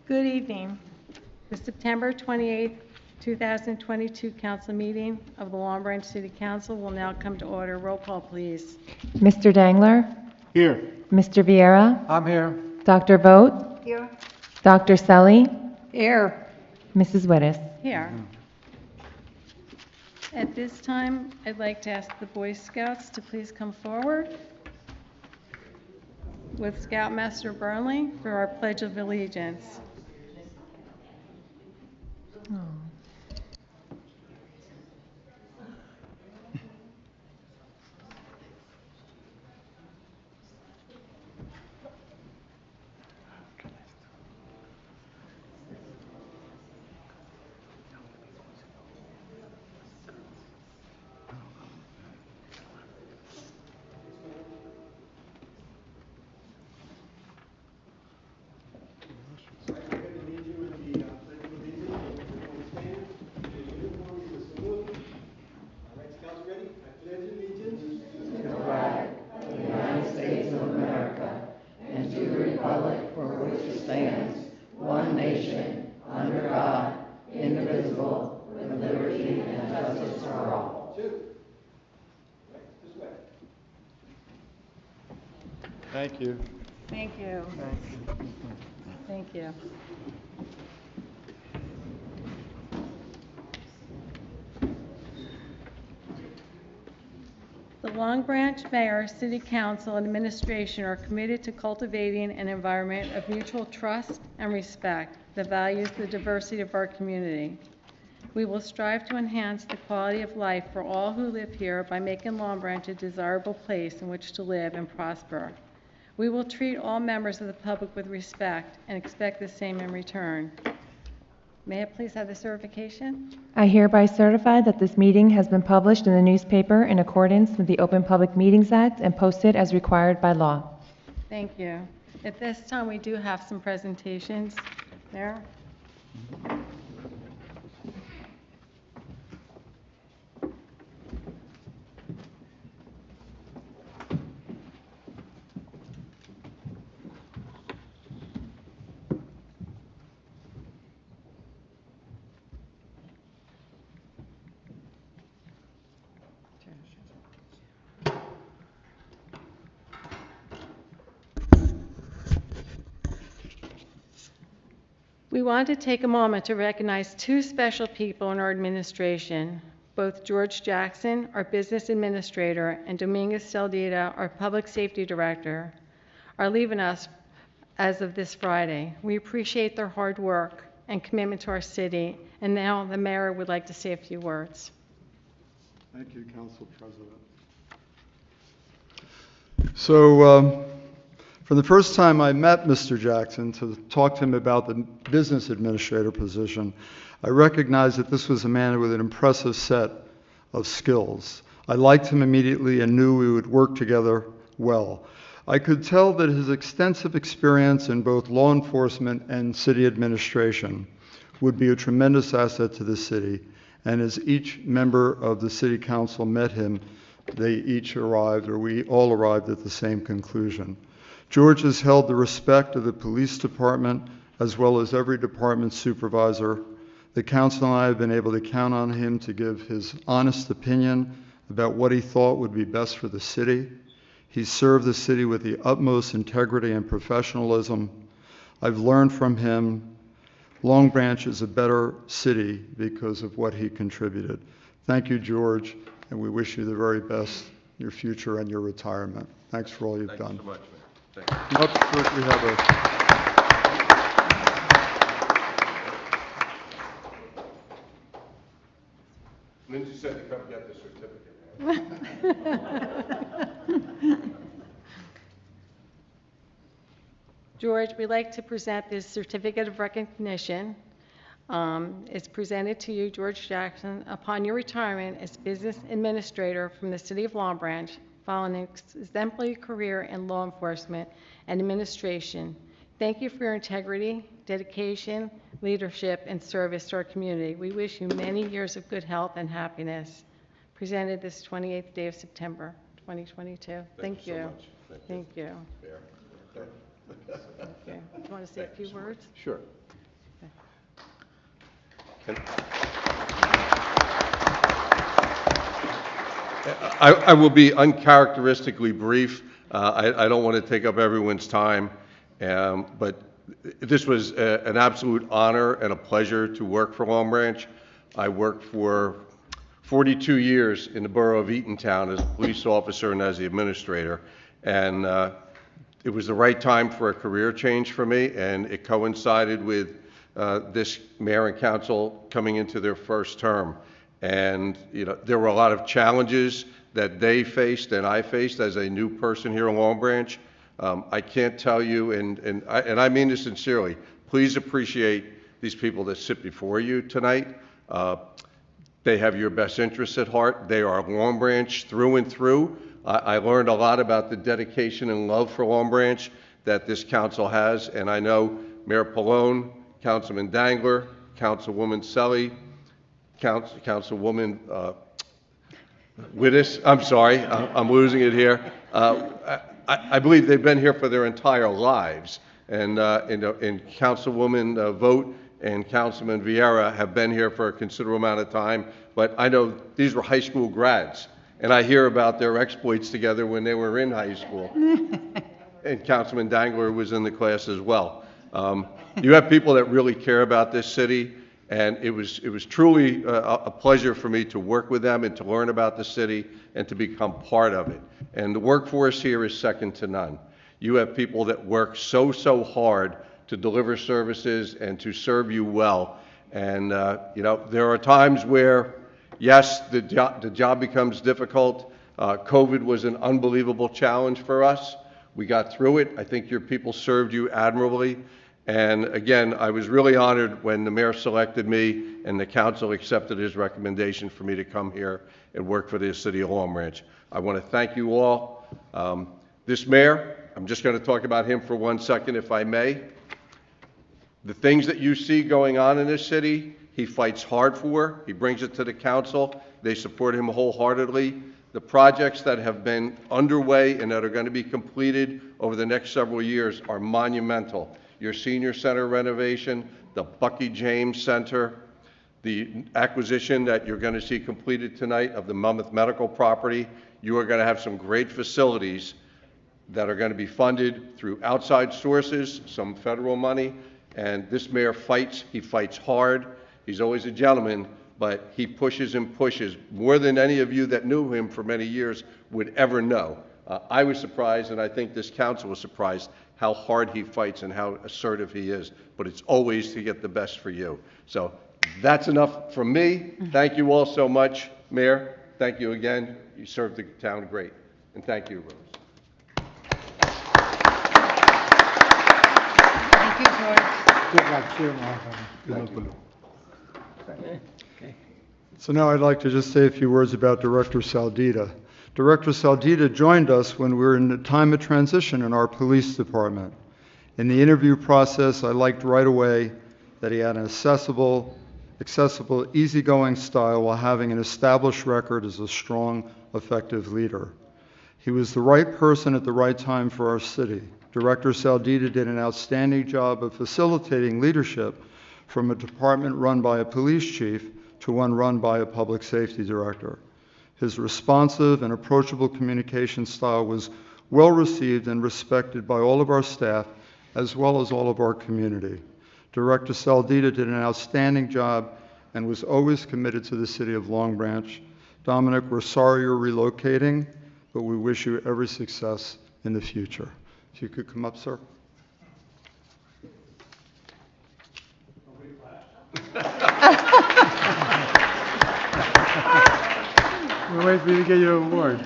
Good evening. The September 28th, 2022 council meeting of the Long Branch City Council will now come to order. Roll call, please. Mr. Dangler? Here. Mr. Vieira? I'm here. Dr. Vogt? Here. Dr. Selly? Here. Mrs. Wittes? Here. At this time, I'd like to ask the Boy Scouts to please come forward with Scoutmaster Burnley for our Pledge of Allegiance. Thank you. Thank you. Thank you. The Long Branch Mayor, City Council, and Administration are committed to cultivating an environment of mutual trust and respect that values the diversity of our community. We will strive to enhance the quality of life for all who live here by making Long Branch a desirable place in which to live and prosper. We will treat all members of the public with respect and expect the same in return. May I please have the certification? I hereby certify that this meeting has been published in the newspaper in accordance with the Open Public Meetings Act and posted as required by law. Thank you. At this time, we do have some presentations there. We want to take a moment to recognize two special people in our administration. Both George Jackson, our business administrator, and Dominguez Celdita, our public safety director, are leaving us as of this Friday. We appreciate their hard work and commitment to our city, and now the mayor would like to say a few words. Thank you, Council President. So, for the first time I met Mr. Jackson to talk to him about the business administrator position, I recognized that this was a man with an impressive set of skills. I liked him immediately and knew we would work together well. I could tell that his extensive experience in both law enforcement and city administration would be a tremendous asset to the city, and as each member of the city council met him, we all arrived at the same conclusion. George has held the respect of the police department as well as every department supervisor. The council and I have been able to count on him to give his honest opinion about what he thought would be best for the city. He served the city with the utmost integrity and professionalism. I've learned from him Long Branch is a better city because of what he contributed. Thank you, George, and we wish you the very best in your future and your retirement. Thanks for all you've done. Thank you so much, man. Thank you. Up first we have a Lindsay said to come get the certificate. George, we'd like to present this certificate of recognition. It's presented to you, George Jackson, upon your retirement as business administrator from the city of Long Branch, following an exemplary career in law enforcement and administration. Thank you for your integrity, dedication, leadership, and service to our community. We wish you many years of good health and happiness. Presented this 28th day of September, 2022. Thank you. So much. Thank you. Fair. Okay. Okay. Do you want to say a few words? Sure. And I will be uncharacteristically brief. I don't want to take up everyone's time, but this was an absolute honor and a pleasure to work for Long Branch. I worked for 42 years in the borough of Eatontown as a police officer and as the administrator, and it was the right time for a career change for me, and it coincided with this mayor and council coming into their first term. And there were a lot of challenges that they faced and I faced as a new person here in Long Branch. I can't tell you, and I mean this sincerely, please appreciate these people that sit before you tonight. They have your best interests at heart. They are Long Branch through and through. I learned a lot about the dedication and love for Long Branch that this council has, and I know Mayor Pallone, Councilman Dangler, Councilwoman Selly, Councilwoman Wittes, I'm sorry, I'm losing it here. I believe they've been here for their entire lives, and Councilwoman Vogt and Councilman Vieira have been here for a considerable amount of time, but I know these were high school grads, and I hear about their exploits together when they were in high school. And Councilman Dangler was in the class as well. You have people that really care about this city, and it was truly a pleasure for me to work with them and to learn about the city and to become part of it. And the workforce here is second to none. You have people that work so hard to deliver services and to serve you well. And there are times where, yes, the job becomes difficult. COVID was an unbelievable challenge for us. We got through it. I think your people served you admirably. And again, I was really honored when the mayor selected me and the council accepted his recommendation for me to come here and work for the city of Long Branch. I want to thank you all. This mayor, I'm just going to talk about him for 1 second, if I may. The things that you see going on in this city, he fights hard for. He brings it to the council. They support him wholeheartedly. The projects that have been underway and that are going to be completed over the next several years are monumental. Your senior center renovation, the Bucky James Center, the acquisition that you're going to see completed tonight of the Monmouth medical property. You are going to have some great facilities that are going to be funded through outside sources, some federal money, and this mayor fights. He fights hard. He's always a gentleman, but he pushes and pushes more than any of you that knew him for many years would ever know. I was surprised, and I think this council was surprised how hard he fights and how assertive he is, but it's always to get the best for you. So that's enough from me. Thank you all so much, Mayor. Thank you again. You served the town great. And thank you, Rose. Thank you, George. Thank you. So now I'd like to just say a few words about Director Saldita. Director Saldita joined us when we were in a time of transition in our police department. In the interview process, I liked right away that he had an accessible, easygoing style while having an established record as a strong, effective leader. He was the right person at the right time for our city. Director Saldita did an outstanding job of facilitating leadership from a department run by a police chief to one run by a public safety director. His responsive and approachable communication style was well received and respected by all of our staff as well as all of our community. Director Saldita did an outstanding job and was always committed to the city of Long Branch. Dominic, we're sorry you're relocating, but we wish you every success in the future. If you could come up, sir. We'll wait for you to get your award.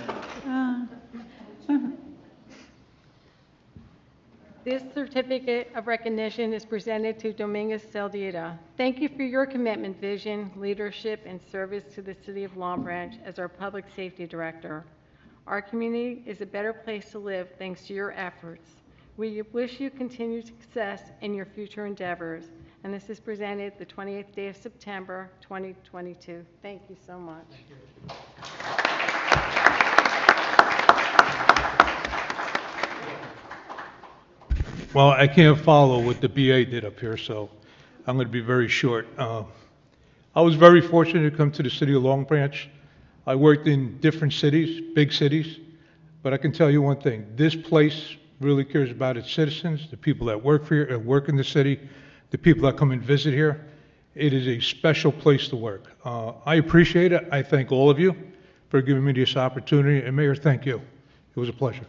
This certificate of recognition is presented to Dominguez Saldita. Thank you for your commitment, vision, leadership, and service to the City of Long Branch as our Public Safety Director. Our community is a better place to live thanks to your efforts. We wish you continued success in your future endeavors. And this is presented the 28th day of September, 2022. Thank you so much. Well, I can't follow what the BA did up here, so I'm going to be very short. I was very fortunate to come to the city of Long Branch. I worked in different cities, big cities, but I can tell you one thing. This place really cares about its citizens, the people that work here and work in the city, the people that come and visit here. It is a special place to work. I appreciate it. I thank all of you for giving me this opportunity. And Mayor, thank you. It was a pleasure.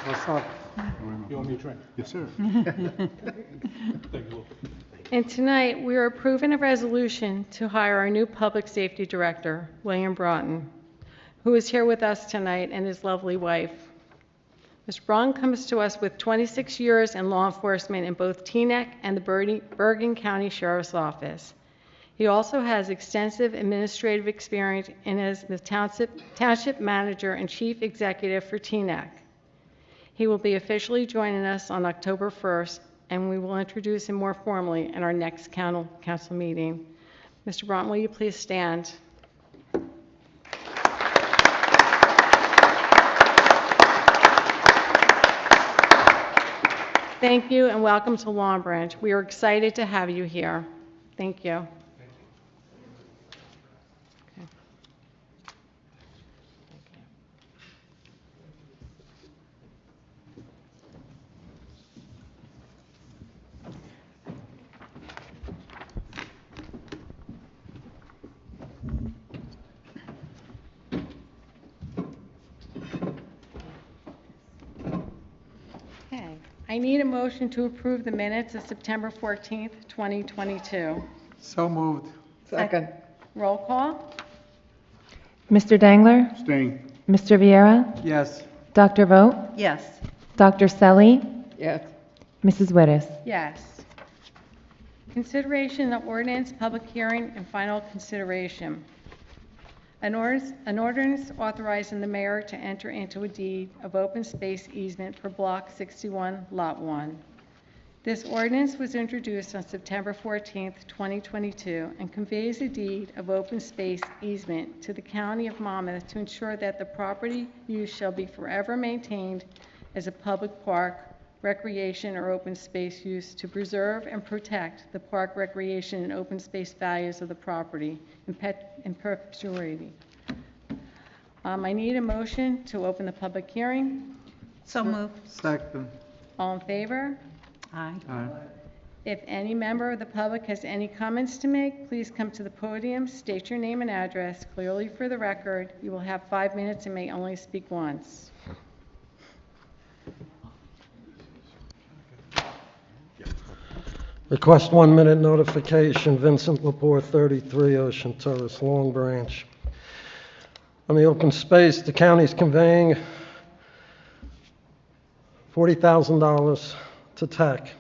What's up? You want me to drink? Yes, sir. Thank you. And tonight, we are approving a resolution to hire our new Public Safety Director, William Broughton, who is here with us tonight, and his lovely wife. Mr. Broughton comes to us with 26 years in law enforcement in both Teaneck and the Bergen County Sheriff's Office. He also has extensive administrative experience and is the Township Manager and Chief Executive for Teaneck. He will be officially joining us on October 1st, and we will introduce him more formally in our next council meeting. Mr. Broughton, will you please stand? Thank you and welcome to Long Branch. We are excited to have you here. Thank you. Okay. I need a motion to approve the minutes of September 14th, 2022. So moved. Second. Roll call. Mr. Dangler? Staying. Mr. Viera? Yes. Dr. Vogt? Yes. Dr. Selly? Yes. Mrs. Wittes? Yes. Consideration of ordinance, public hearing, and final consideration. An ordinance authorizing the mayor to enter into a deed of open space easement for Block 61, Lot 1. This ordinance was introduced on September 14th, 2022, and conveys a deed of open space easement to the County of Monmouth to ensure that the property use shall be forever maintained as a public park, recreation, or open space use to preserve and protect the park, recreation, and open space values of the property in perpetuity. I need a motion to open the public hearing. So moved. Second. All in favor? Aye. Aye. If any member of the public has any comments to make, please come to the podium, state your name and address clearly for the record. You will have 5 minutes and may only speak once. Request 1 minute notification, Vincent Lepore, 33 Ocean Terrace, Long Branch. On the open space, the county's conveying $40,000 to TAC.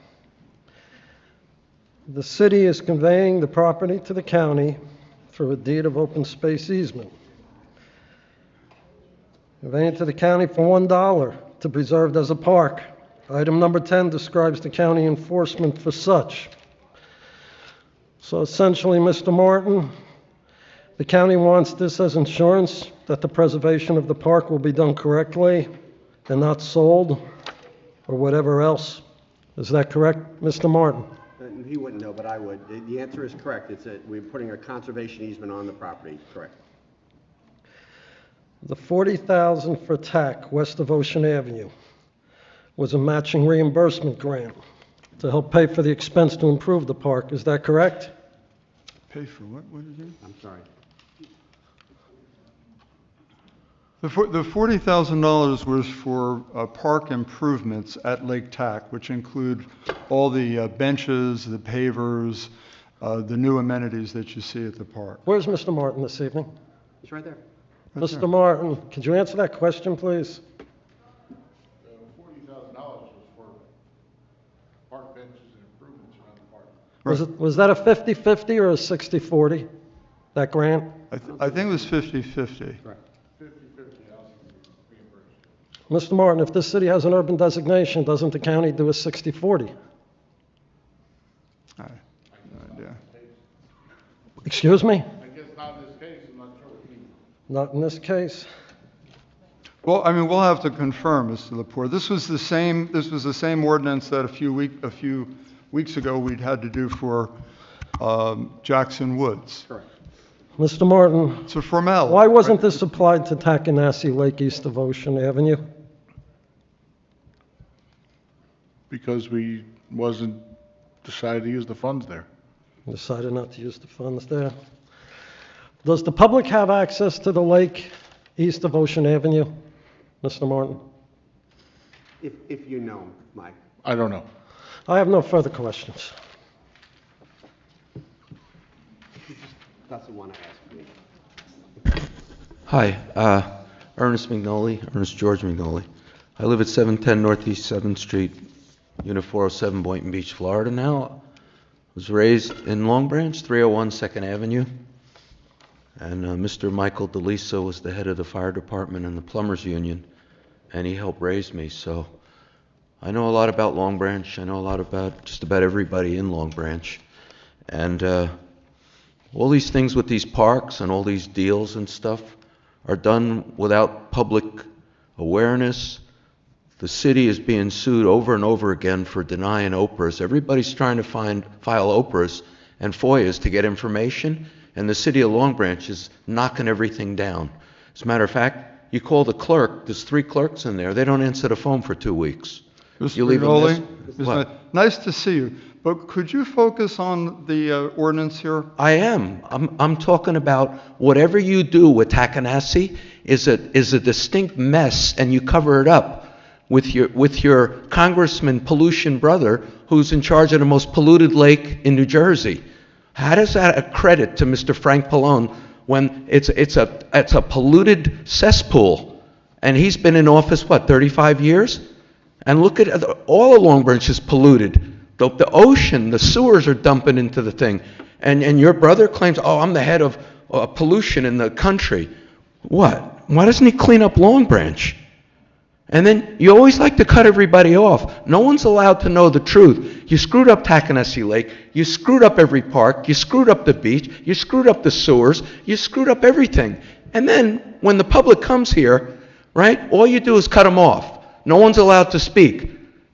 The city is conveying the property to the county through a deed of open space easement. Conveying to the county for $1 to be preserved as a park. Item number 10 describes the county enforcement for such. So essentially, Mr. Martin, the county wants this as insurance that the preservation of the park will be done correctly and not sold or whatever else. Is that correct, Mr. Martin? He wouldn't know, but I would. The answer is correct. It's that we're putting a conservation easement on the property. Correct. The $40,000 for TAC west of Ocean Avenue was a matching reimbursement grant to help pay for the expense to improve the park. Is that correct? Pay for what? What is it? I'm sorry. The $40,000 was for park improvements at Lake Tac, which include all the benches, the pavers, the new amenities that you see at the park. Where's Mr. Martin this evening? It's right there. That's Mr. right. Martin, could you answer that question, please? $40,000 was for park benches and improvements around the park. Was that a 50-50 or a 60-40, that grant? I think it was 50-50. Correct. 50/50 housing reimbursement. Mr. Martin, if this city has an urban designation, doesn't the county do a 60-40? I have no idea. Excuse me? I guess not in this case, I'm not sure what you mean. Not in this case. Well, I mean, we'll have to confirm, Mr. Lepore. This was the same ordinance that a few weeks ago we'd had to do for Jackson Woods. Correct. Mr. Martin, It's a formality. why wasn't right? this applied to Takanasi Lake east of Ocean Avenue? Because we wasn't decided to use the funds there. Decided not to use the funds there. Does the public have access to the lake east of Ocean Avenue, Mr. Martin? If you know, Mike. I don't know. I have no further questions. Doesn't want to ask me. Hi, Ernest George McNolly. I live at 710 Northeast 7th Street, Unit 407, Boynton Beach, Florida now. Was raised in Long Branch, 301 2nd Avenue. And Mr. Michael DeLisa was the head of the fire department and the plumbers union, and he helped raise me. So I know a lot about Long Branch. I know a lot about just about everybody in Long Branch. And all these things with these parks and all these deals and stuff are done without public awareness. The city is being sued over and over again for denying OPRAs. Everybody's trying to file OPRAs and FOIAs to get information, and the city of Long Branch is knocking everything down. As a matter of fact, you call the clerk, there's 3 clerks in there, they don't answer the phone for 2 weeks. Mr. You leave a Magnolia, What? nice to see you, but could you focus on the ordinance here? I am. I'm talking about whatever you do with Takanasi is a distinct mess, and you cover it up with your congressman pollution brother who's in charge of the most polluted lake in New Jersey. How does that accredit to Mr. Frank Pallone when it's a polluted cesspool, and he's been in office 35 years? And look at all of Long Branch is polluted. The ocean, the sewers are dumping into the thing. And your brother claims, oh, I'm the head of pollution in the country. What? Why doesn't he clean up Long Branch? And then you always like to cut everybody off. No one's allowed to know the truth. You screwed up Takanasi Lake. You screwed up every park. You screwed up the beach. You screwed up the sewers. You screwed up everything. And then when the public comes here, right, all you do is cut them off. No one's allowed to speak.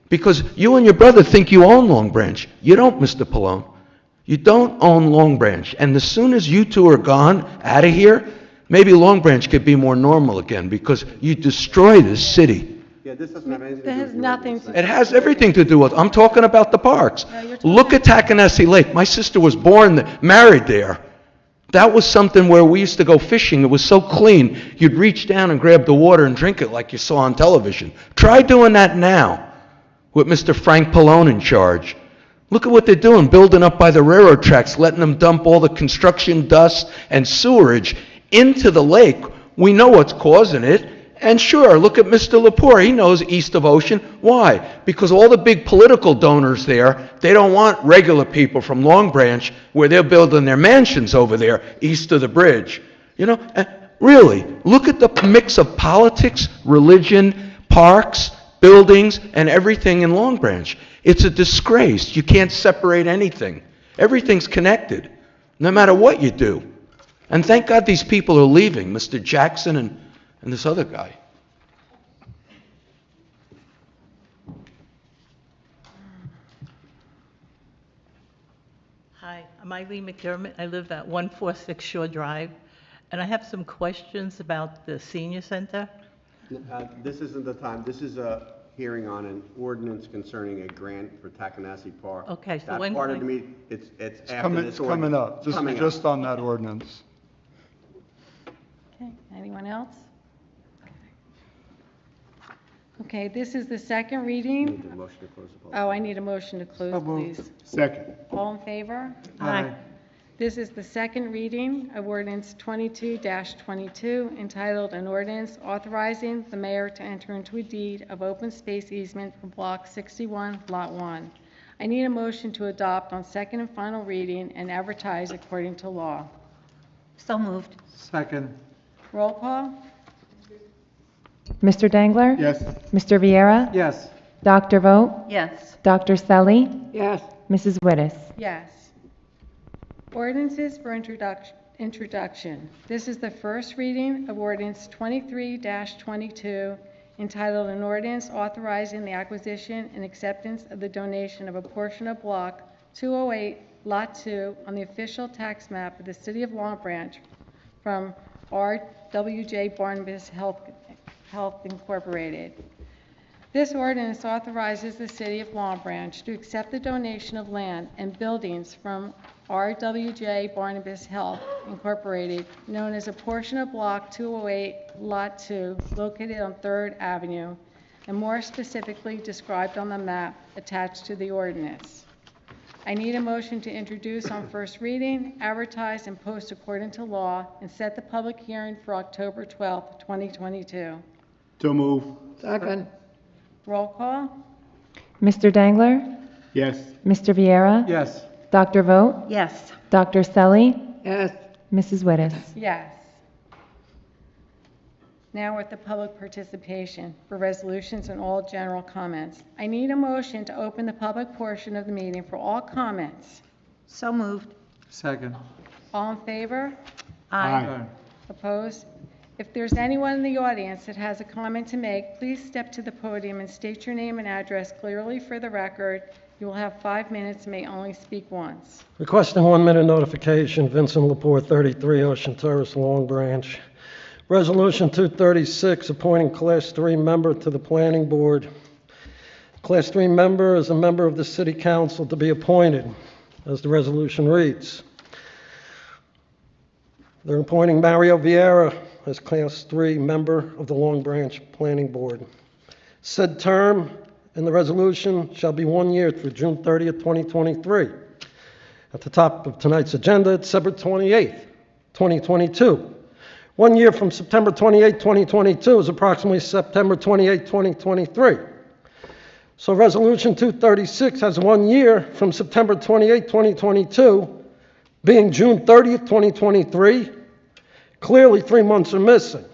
Because you and your brother think you own Long Branch. You don't, Mr. Pallone. You don't own Long Branch. And as soon as you two are gone, out of here, maybe Long Branch could be more normal again, because you destroy this city. Yeah, this doesn't have anything to That do has with the nothing ordinance. to- It has everything to do with, I'm talking about the parks. No, you're talking- Look at Takanasi Lake. My sister was married there. That was something where we used to go fishing. It was so clean, you'd reach down and grab the water and drink it like you saw on television. Try doing that now with Mr. Frank Pallone in charge. Look at what they're doing, building up by the railroad tracks, letting them dump all the construction dust and sewerage into the lake. We know what's causing it. And sure, look at Mr. Lepore. He knows east of Ocean. Why? Because all the big political donors there, they don't want regular people from Long Branch where they're building their mansions over there east of the bridge. You know, really, look at the mix of politics, religion, parks, buildings, and everything in Long Branch. It's a disgrace. You can't separate anything. Everything's connected, no matter what you do. And thank God these people are leaving, Mr. Jackson and this other guy. Hi, I'm Eileen McDermott. I live at 146 Shore Drive, and I have some questions about the senior center. This isn't the time. This is a hearing on an ordinance concerning a grant for Takanasi Park. Okay, so That when part can of the I- meeting, it's It's after coming, this it's coming ordinance. up. It's This coming is up. just on that ordinance. Okay, anyone else? Okay, this is the second We reading. need a motion to close the public. Oh, I need a motion to close, So moved. please. Second. All in favor? Aye. This is the second reading of ordinance 22-22, entitled an ordinance authorizing the mayor to enter into a deed of open space easement for Block 61, Lot 1. I need a motion to adopt on second and final reading and advertise according to law. So moved. Second. Roll call? Mr. Dangler? Yes. Mr. Viera? Yes. Dr. Vogt? Yes. Dr. Selly? Yes. Mrs. Wittes? Yes. Ordinances for introduction. introduction. This is the first reading of Ordinance 23-22, entitled an ordinance authorizing the acquisition and acceptance of the donation of a portion of Block 208, Lot 2, on the official tax map of the City of Long Branch from RWJ Barnabas Health Incorporated. This ordinance authorizes the City of Long Branch to accept the donation of land and buildings from RWJ Barnabas Health Incorporated, known as a portion of Block 208, Lot 2, located on 3rd Avenue, and more specifically described on the map attached to the ordinance. I need a motion to introduce on first reading, advertise, and post according to law, and set the public hearing for October 12th, 2022. So move. Second. Roll call? Mr. Dangler? Yes. Mr. Viera? Yes. Dr. Vogt? Yes. Dr. Selly? Yes. Mrs. Wittes? Yes. Now with the public participation for resolutions and all general comments. I need a motion to open the public portion of the meeting for all comments. So moved. Second. All in favor? Aye. Opposed? If there's anyone in the audience that has a comment to make, please step to the podium and state your name and address clearly for the record. You will have 5 minutes and may only speak once. Requesting 1-minute notification, Vincent Lepore, 33 Ocean Terrace, Long Branch. Resolution 236, appointing Class 3 member to the Planning Board. Class 3 member is a member of the City Council to be appointed, as the resolution reads. They're appointing Mario Vieira as Class 3 member of the Long Branch Planning Board. Said term in the resolution shall be 1 year through June 30th, 2023. At the top of tonight's agenda, it's December 28th, 2022. 1 year from September 28, 2022 is approximately September 28, 2023. So Resolution 236 has 1 year from September 28, 2022, being June 30th, 2023. Clearly, 3 months are missing.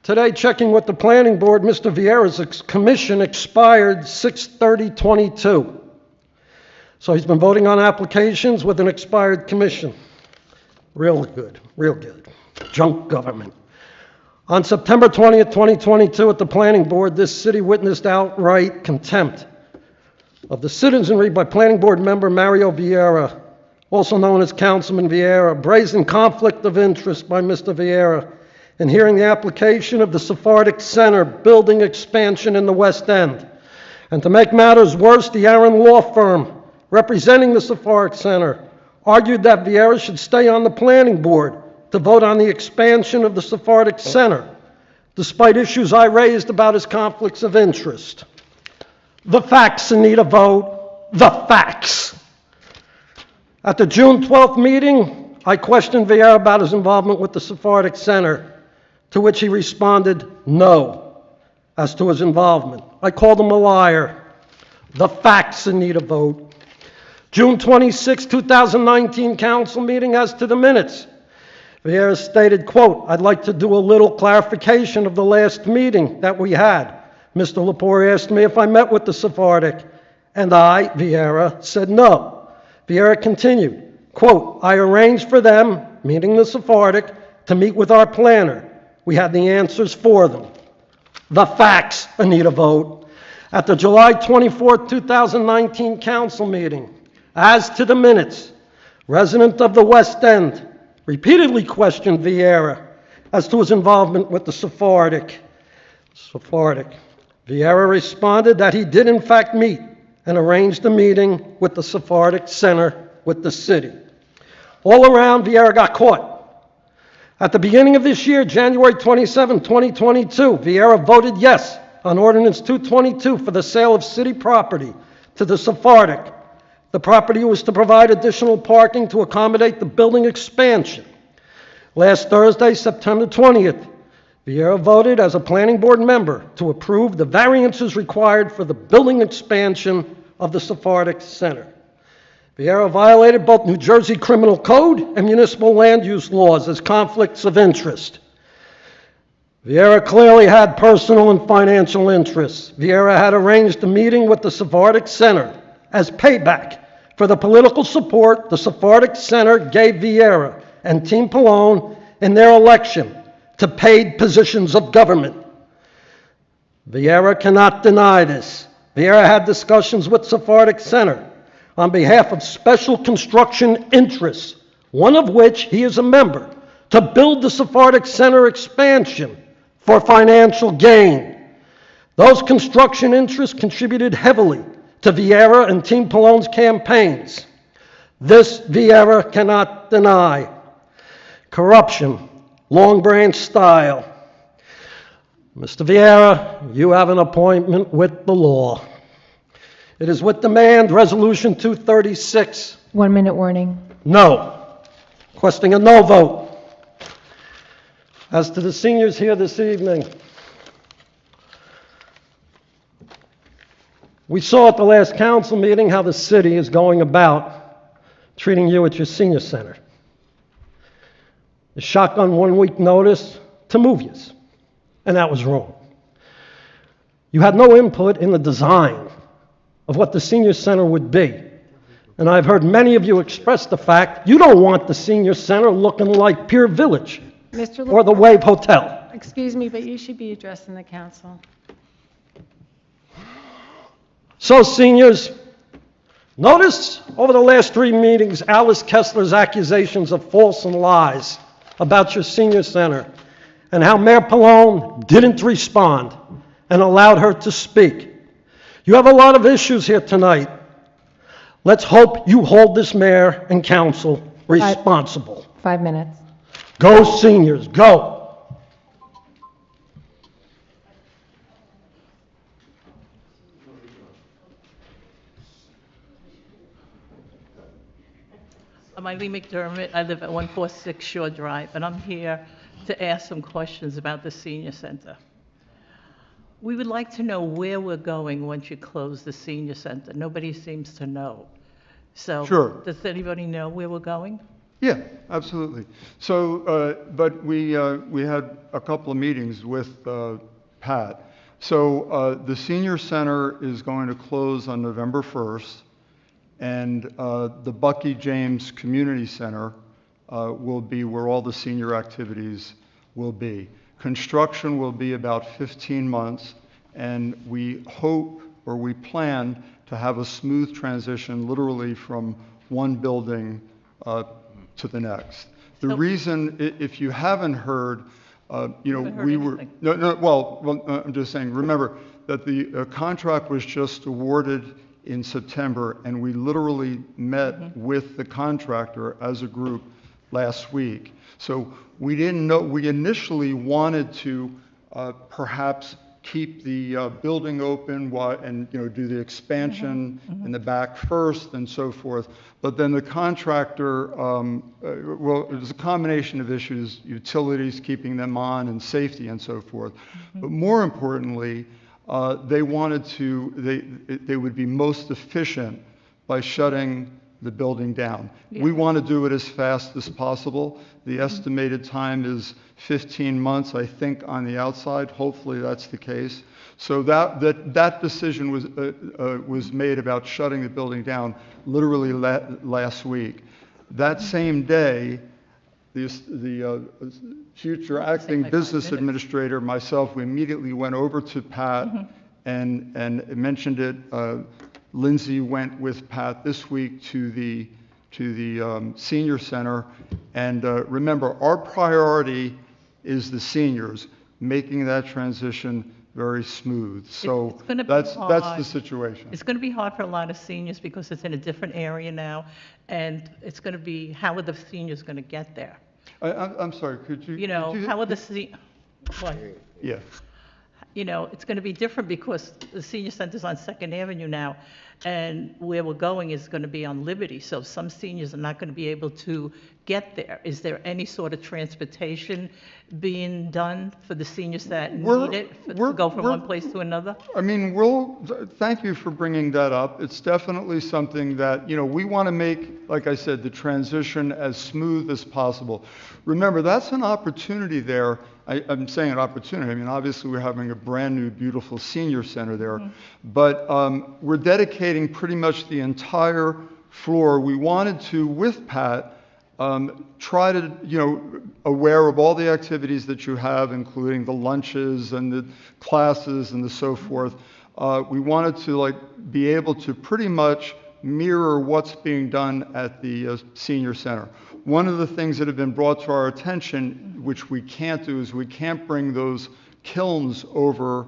Today, checking with the Planning Board, Mr. Vieira's commission expired 6/30/22. So he's been voting on applications with an expired commission. Real good, real good. Junk government. On September 20th, 2022, at the Planning Board, this city witnessed outright contempt of the citizenry by Planning Board member Mario Vieira, also known as Councilman Vieira, brazen conflict of interest by Mr. Vieira in hearing the application of the Sephardic Center building expansion in the West End. And to make matters worse, the Aaron Law Firm, representing the Sephardic Center, argued that Vieira should stay on the Planning Board to vote on the expansion of the Sephardic Center, despite issues I raised about his conflicts of interest. The facts need a vote. The facts. At the June 12th meeting, I questioned Vieira about his involvement with the Sephardic Center, to which he responded no as to his involvement. I called him a liar. The facts need a vote. June 26, 2019 council meeting, as to the minutes. Vieira stated, quote, I'd like to do a little clarification of the last meeting that we had. Mr. Lepore asked me if I met with the Sephardic, and I, Vieira, said no. Vieira continued, quote, I arranged for them, meaning the Sephardic, to meet with our planner. We had the answers for them. The facts need a vote. At the July 24, 2019 council meeting, as to the minutes, resident of the West End repeatedly questioned Vieira as to his involvement with the Sephardic. Vieira responded that he did in fact meet and arranged a meeting with the Sephardic Center with the city. All around, Vieira got caught. At the beginning of this year, January 27, 2022, Vieira voted yes on Ordinance 222 for the sale of city property to the Sephardic. The property was to provide additional parking to accommodate the building expansion. Last Thursday, September 20th, Vieira voted as a planning board member to approve the variances required for the building expansion of the Sephardic Center. Vieira violated both New Jersey Criminal Code and municipal land use laws as conflicts of interest. Vieira clearly had personal and financial interests. Vieira had arranged a meeting with the Sephardic Center as payback for the political support the Sephardic Center gave Vieira and Team Pallone in their election to paid positions of government. Vieira cannot deny this. Vieira had discussions with Sephardic Center on behalf of special construction interests, one of which he is a member, to build the Sephardic Center expansion for financial gain. Those construction interests contributed heavily to Vieira and Team Pallone's campaigns. This Vieira cannot deny. Corruption, Long Branch style. Mr. Vieira, you have an appointment with the law. It is with demand Resolution 236. 1 minute warning. No. Requesting a no vote. As to the seniors here this evening, we saw at the last council meeting how the city is going about treating you at your senior center. The shotgun 1 week notice to move yous, and that was wrong. You had no input in the design of what the senior center would be. And I've heard many of you express the fact you don't want the senior center looking like Pier Village Mr. or the Wave Hotel. Excuse me, but you should be addressing the council. So, seniors, notice over the last 3 meetings Alice Kessler's accusations of false and lies about your senior center and how Mayor Pallone didn't respond and allowed her to speak. You have a lot of issues here tonight. Let's hope you hold this mayor and council responsible. 5 minutes. Go, seniors, go. I'm Eileen McDermott. I live at 146 Shore Drive, and I'm here to ask some questions about the senior center. We would like to know where we're going once you close the senior center. Nobody seems to know. So, Sure. does anybody know where we're going? Yeah, absolutely. So, but we had a couple of meetings with Pat. So the senior center is going to close on November 1st, and the Bucky James Community Center will be where all the senior activities will be. Construction will be about 15 months, and we hope, or we plan, to have a smooth transition literally from one building to the next. The reason, if you haven't heard, we were, I'm just saying, remember that the contract was just awarded in September, and we literally met with the contractor as a group last week. So we didn't know, we initially wanted to perhaps keep the building open and do the expansion in the back first and so forth. But then the contractor, well, it was a combination of issues, utilities, keeping them on, and safety and so forth. But more importantly, they wanted to, they would be most efficient by shutting the building down. We want to do it as fast as possible. The estimated time is 15 months, I think, on the outside. Hopefully that's the case. So that decision was made about shutting the building down literally last week. That same day, the future acting business administrator, myself, we immediately went over to Pat and mentioned it. Lindsay went with Pat this week to the senior center, and remember, our priority is the seniors, making that transition very smooth. So that's the situation. It's going to be hard for a lot of seniors because it's in a different area now, and it's going to be, how are the seniors going to get there? I'm sorry, could you? How are the seniors? Yeah. It's going to be different because the senior center's on 2nd Avenue now, and where we're going is going to be on Liberty, so some seniors are not going to be able to get there. Is there any sort of transportation being done for the seniors that need it to go from one place to another? I mean, thank you for bringing that up. It's definitely something that, we want to make, like I said, the transition as smooth as possible. Remember, that's an opportunity there. I'm saying an opportunity. I mean, obviously, we're having a brand new, beautiful senior center there, but we're dedicating pretty much the entire floor. We wanted to, with Pat, Try to, aware of all the activities that you have, including the lunches and the classes and the so forth. We wanted to be able to pretty much mirror what's being done at the senior center. One of the things that have been brought to our attention, which we can't do, is we can't bring those kilns over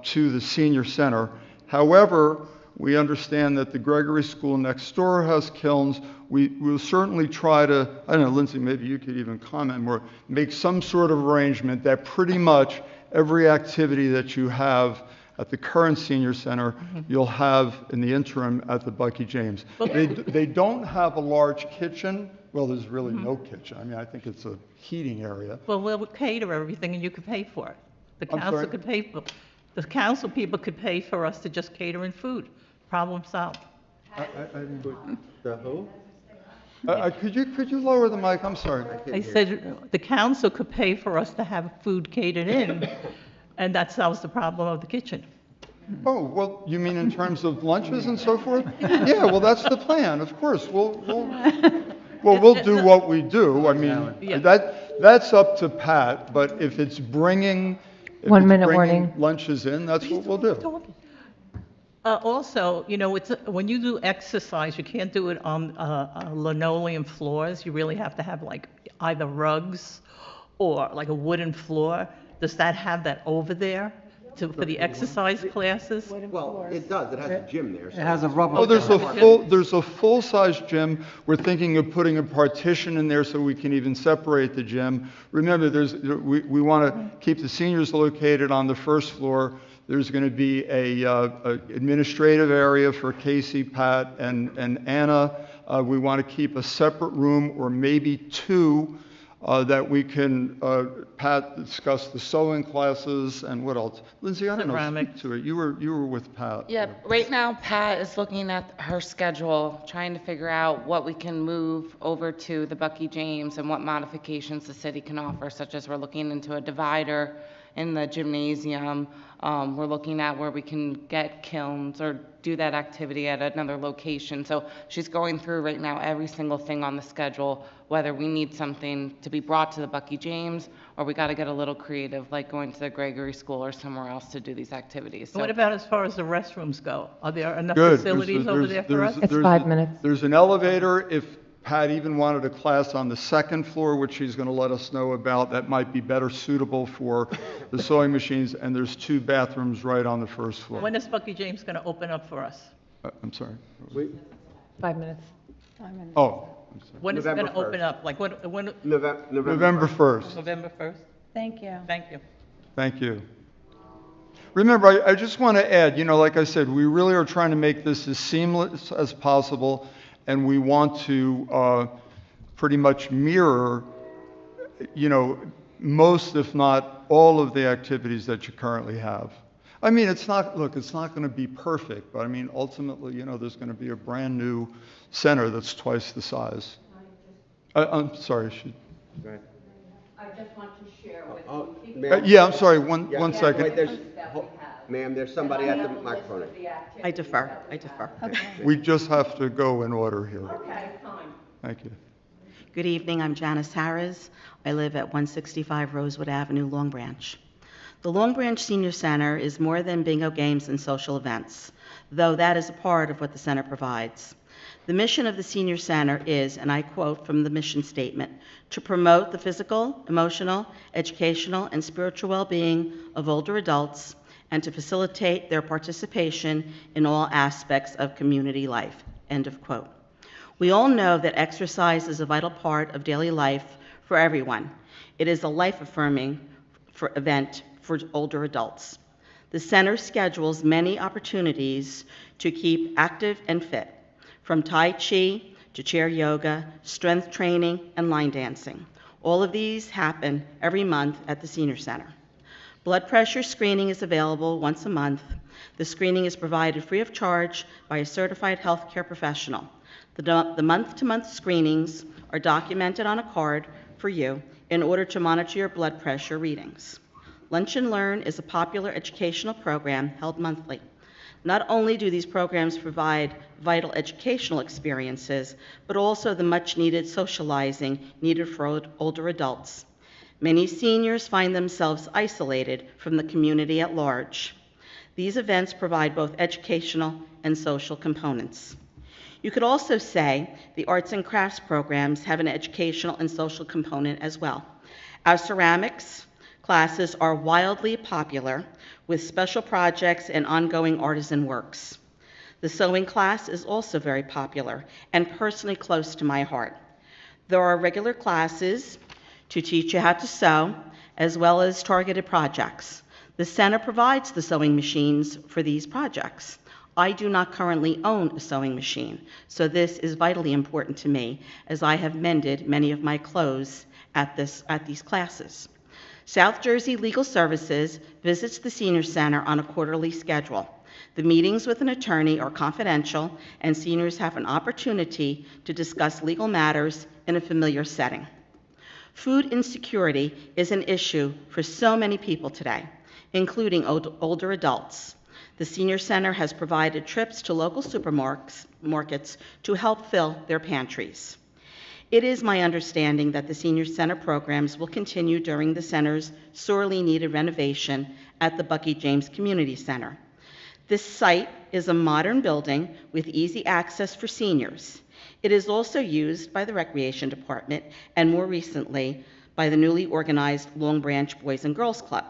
to the senior center. However, we understand that the Gregory School next door has kilns. We'll certainly try to, I don't know, Lindsay, maybe you could even comment more, make some sort of arrangement that pretty much every activity that you have at the current senior center, you'll have in the interim at the Bucky James. They don't have a large kitchen. Well, there's really no kitchen. I mean, I think it's a heating area. Well, we'll cater everything and you could pay for it. The I'm council sorry? could pay for, the council people could pay for us to just cater in food. Problem solved. The who? Could you lower the mic? I'm sorry. I said the council could pay for us to have food catered in, and that solves the problem of the kitchen. Oh, well, you mean in terms of lunches and so forth? Yeah, well, that's the plan, of course. We'll do what we do. I mean, Yeah. that's up to Pat, but if it's bringing, if 1 it's minute bringing warning. lunches in, that's what we'll do. Also, when you do exercise, you can't do it on linoleum floors. You really have to have either rugs or like a wooden floor. Does that have that over there for the exercise classes? Well, it does. It has a gym there. It has a rubber. Oh, there's a full-size gym. We're thinking of putting a partition in there so we can even separate the gym. Remember, we want to keep the seniors located on the first floor. There's going to be a administrative area for Casey, Pat, and Anna. We want to keep a separate room or maybe two that we can, Pat, discuss the sewing classes and what else? Lindsay, I don't know, Ceramic. speak to it. You were with Pat. Yeah, right now Pat is looking at her schedule, trying to figure out what we can move over to the Bucky James and what modifications the city can offer, such as we're looking into a divider in the gymnasium. We're looking at where we can get kilns or do that activity at another location. So she's going through right now every single thing on the schedule, whether we need something to be brought to the Bucky James or we got to get a little creative, like going to the Gregory School or somewhere else to do these activities. So What about as far as the restrooms go? Are there enough Good. facilities over there for us? It's 5 minutes. There's an elevator. If Pat even wanted a class on the second floor, which she's going to let us know about, that might be better suitable for the sewing machines, and there's 2 bathrooms right on the first floor. When is Bucky James going to open up for us? I'm sorry. 5 minutes. Oh, I'm sorry. When is it going to November open up? Like when? November 1st. November 1st? Thank you. Thank you. Thank you. Remember, I just want to add, like I said, we really are trying to make this as seamless as possible, and we want to pretty much mirror, most, if not all, of the activities that you currently have. I mean, it's not going to be perfect, but I mean, ultimately, there's going to be a brand new center that's twice the size. I'm sorry. Go ahead. I just want to share with Ma'am? Yeah, I'm sorry, one second. Wait, ma'am, there's somebody at the microphone. I defer. We just have to go in order here. Okay, fine. Thank you. Good evening, I'm Janice Harris. I live at 165 Rosewood Avenue, Long Branch. The Long Branch Senior Center is more than bingo games and social events, though that is a part of what the center provides. The mission of the Senior Center is, and I quote from the mission statement, to promote the physical, emotional, educational, and spiritual well-being of older adults and to facilitate their participation in all aspects of community life, end of quote. We all know that exercise is a vital part of daily life for everyone. It is a life-affirming event for older adults. The center schedules many opportunities to keep active and fit, from Tai Chi to chair yoga, strength training, and line dancing. All of these happen every month at the Senior Center. Blood pressure screening is available once a month. The screening is provided free of charge by a certified healthcare professional. The month-to-month screenings are documented on a card for you in order to monitor your blood pressure readings. Lunch and Learn is a popular educational program held monthly. Not only do these programs provide vital educational experiences, but also the much-needed socializing needed for older adults. Many seniors find themselves isolated from the community at large. These events provide both educational and social components. You could also say the arts and crafts programs have an educational and social component as well. Our ceramics classes are wildly popular with special projects and ongoing artisan works. The sewing class is also very popular and personally close to my heart. There are regular classes to teach you how to sew, as well as targeted projects. The center provides the sewing machines for these projects. I do not currently own a sewing machine, so this is vitally important to me, as I have mended many of my clothes at these classes. South Jersey Legal Services visits the Senior Center on a quarterly schedule. The meetings with an attorney are confidential, and seniors have an opportunity to discuss legal matters in a familiar setting. Food insecurity is an issue for so many people today, including older adults. The Senior Center has provided trips to local supermarkets to help fill their pantries. It is my understanding that the Senior Center programs will continue during the center's sorely needed renovation at the Bucky James Community Center. This site is a modern building with easy access for seniors. It is also used by the Recreation Department and more recently by the newly organized Long Branch Boys and Girls Club.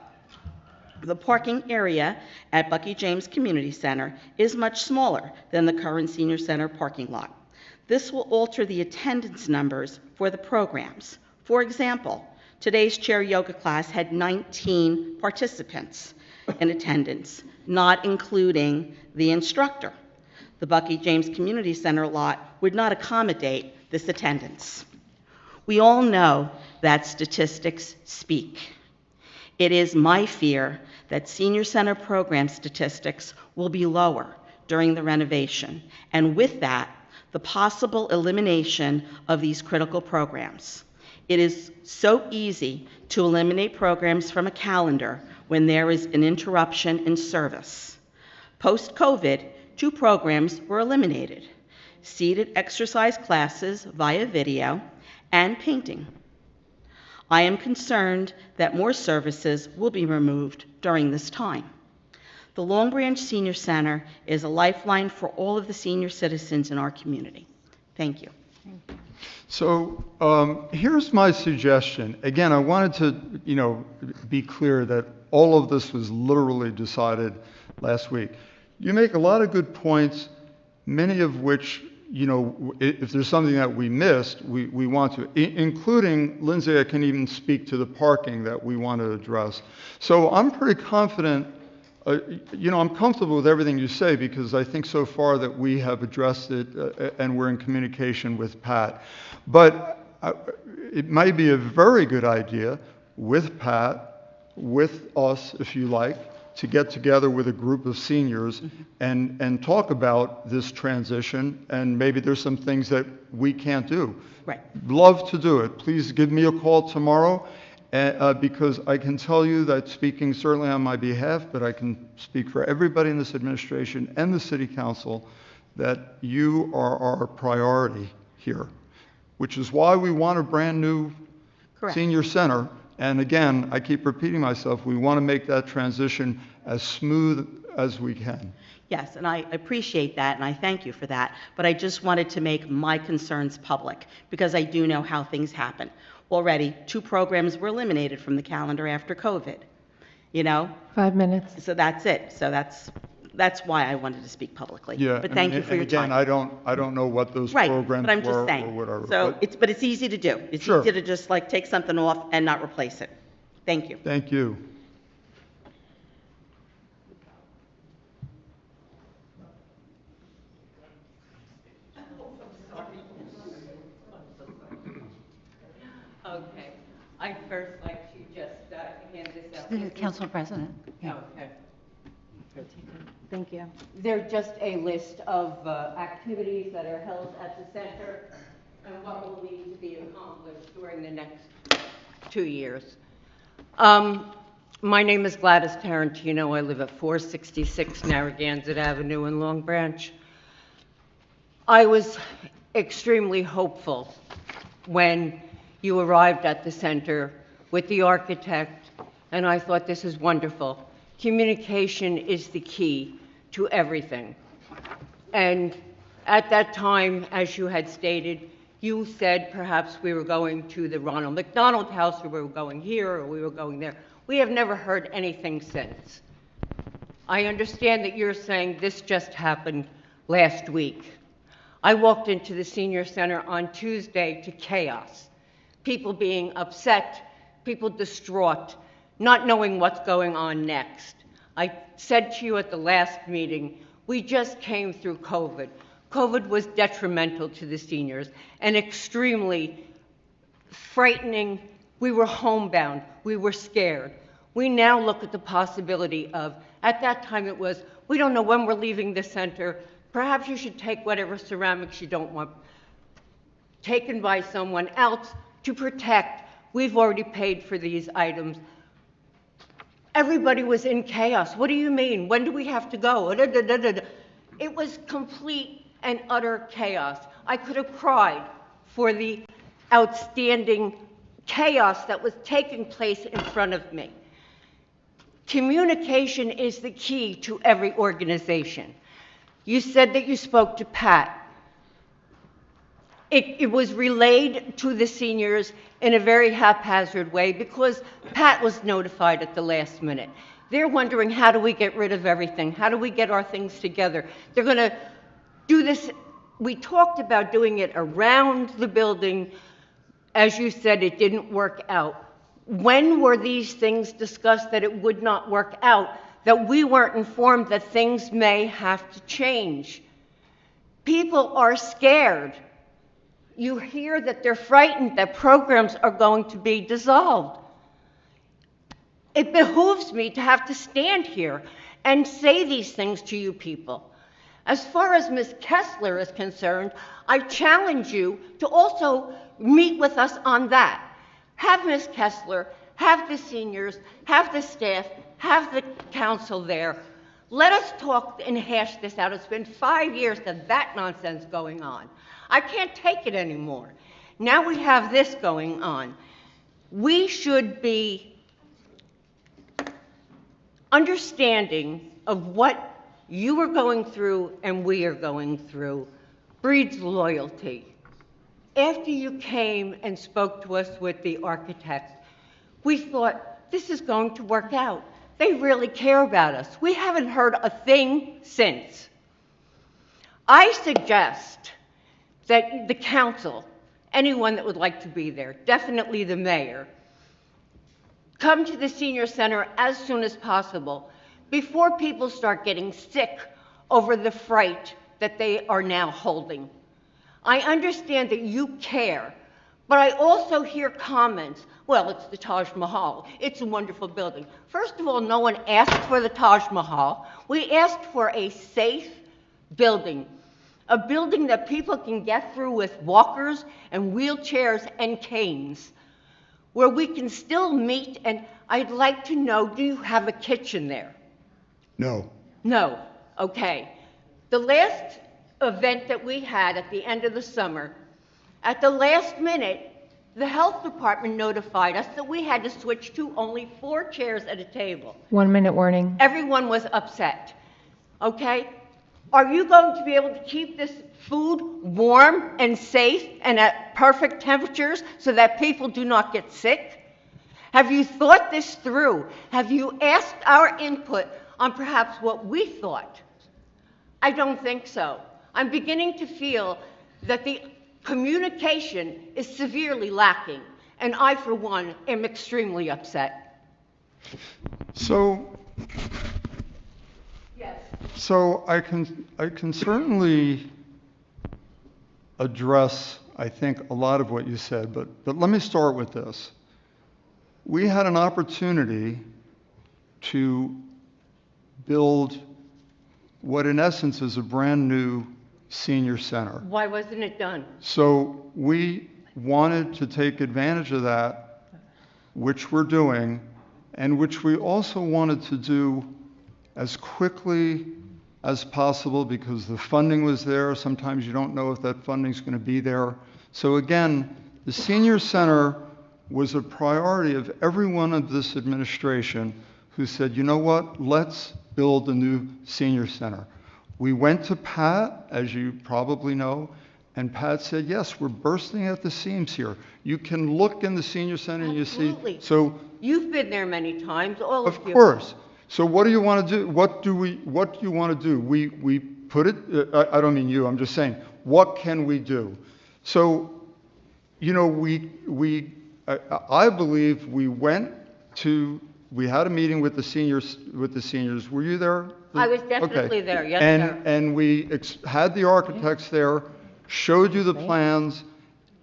The parking area at Bucky James Community Center is much smaller than the current Senior Center parking lot. This will alter the attendance numbers for the programs. For example, today's chair yoga class had 19 participants in attendance, not including the instructor. The Bucky James Community Center lot would not accommodate this attendance. We all know that statistics speak. It is my fear that Senior Center program statistics will be lower during the renovation, and with that, the possible elimination of these critical programs. It is so easy to eliminate programs from a calendar when there is an interruption in service. Post-COVID, 2 programs were eliminated: seated exercise classes via video and painting. I am concerned that more services will be removed during this time. The Long Branch Senior Center is a lifeline for all of the senior citizens in our community. Thank you. So here's my suggestion. Again, I wanted to, be clear that all of this was literally decided last week. You make a lot of good points, many of which, if there's something that we missed, we want to, including, Lindsay, I can even speak to the parking that we want to address. So I'm pretty confident, I'm comfortable with everything you say because I think so far that we have addressed it and we're in communication with Pat. But it might be a very good idea with Pat, with us, if you like, to get together with a group of seniors and talk about this transition, and maybe there's some things that we can't do. Right. Love to do it. Please give me a call tomorrow, because I can tell you that, speaking certainly on my behalf, but I can speak for everybody in this administration and the City Council, that you are our priority here, which is why we want a brand new senior center. And again, I keep repeating myself, we want to make that transition as smooth as we can. Yes, and I appreciate that, and I thank you for that. But I just wanted to make my concerns public, because I do know how things happen. Already, 2 programs were eliminated from the calendar after COVID, 5 minutes. So that's it. So that's why I wanted to speak publicly. Yeah. But thank you for your again, time. I don't know what those Right, programs but I'm just were saying. or whatever. So it's easy to do. It's Sure. easy to just take something off and not replace it. Thank you. Thank you. Okay. I'd first like to just hand this out. Council President. Okay. Thank you. They're just a list of activities that are held at the center and what will need to be accomplished during the next 2 years. My name is Gladys Tarantino. I live at 466 Narragansett Avenue in Long Branch. I was extremely hopeful when you arrived at the center with the architect, and I thought this is wonderful. Communication is the key to everything. And at that time, as you had stated, you said perhaps we were going to the Ronald McDonald House, or we were going here, or we were going there. We have never heard anything since. I understand that you're saying this just happened last week. I walked into the senior center on Tuesday to chaos. People being upset, people distraught, not knowing what's going on next. I said to you at the last meeting, we just came through COVID. COVID was detrimental to the seniors and extremely frightening. We were homebound. We were scared. We now look at the possibility of, at that time it was, we don't know when we're leaving the center. Perhaps you should take whatever ceramics you don't want taken by someone else to protect. We've already paid for these items. Everybody was in chaos. What do you mean? When do we have to go? It was complete and utter chaos. I could have cried for the outstanding chaos that was taking place in front of me. Communication is the key to every organization. You said that you spoke to Pat. It was relayed to the seniors in a very haphazard way because Pat was notified at the last minute. They're wondering, how do we get rid of everything? How do we get our things together? They're going to do this. We talked about doing it around the building. As you said, it didn't work out. When were these things discussed that it would not work out, that we weren't informed that things may have to change? People are scared. You hear that they're frightened that programs are going to be dissolved. It behooves me to have to stand here and say these things to you people. As far as Ms. Kessler is concerned, I challenge you to also meet with us on that. Have Ms. Kessler, have the seniors, have the staff, have the council there. Let us talk and hash this out. It's been 5 years of that nonsense going on. I can't take it anymore. Now we have this going on. We should be understanding of what you are going through and we are going through breeds loyalty. After you came and spoke to us with the architects, we thought, this is going to work out. They really care about us. We haven't heard a thing since. I suggest that the council, anyone that would like to be there, definitely the mayor, come to the senior center as soon as possible before people start getting sick over the fright that they are now holding. I understand that you care, but I also hear comments, well, it's the Taj Mahal. It's a wonderful building. First of all, no one asked for the Taj Mahal. We asked for a safe building, a building that people can get through with walkers and wheelchairs and canes, where we can still meet. And I'd like to know, do you have a kitchen there? No. No. Okay. The last event that we had at the end of the summer, at the last minute, the health department notified us that we had to switch to only 4 chairs at a table. 1 minute warning. Everyone was upset. Okay? Are you going to be able to keep this food warm and safe and at perfect temperatures so that people do not get sick? Have you thought this through? Have you asked our input on perhaps what we thought? I don't think so. I'm beginning to feel that the communication is severely lacking, and I, for one, am extremely upset. So I can certainly address, I think, a lot of what you said, but let me start with this. We had an opportunity to build what in essence is a brand new senior center. Why wasn't it done? So we wanted to take advantage of that, which we're doing, and which we also wanted to do as quickly as possible because the funding was there. Sometimes you don't know if that funding's going to be there. So again, the senior center was a priority of everyone of this administration who said, you know what, let's build a new senior center. We went to Pat, as you probably know, and Pat said, yes, we're bursting at the seams here. You can look in the senior center and you see. Absolutely. So, You've been there many times, all of you. of course. So what do you want to do? What do you want to do? We put it, I don't mean you, I'm just saying, what can we do? So, you know, I believe we had a meeting with the seniors. Were you there? I was definitely Okay. there, yes, sir. And we had the architects there, showed you the plans,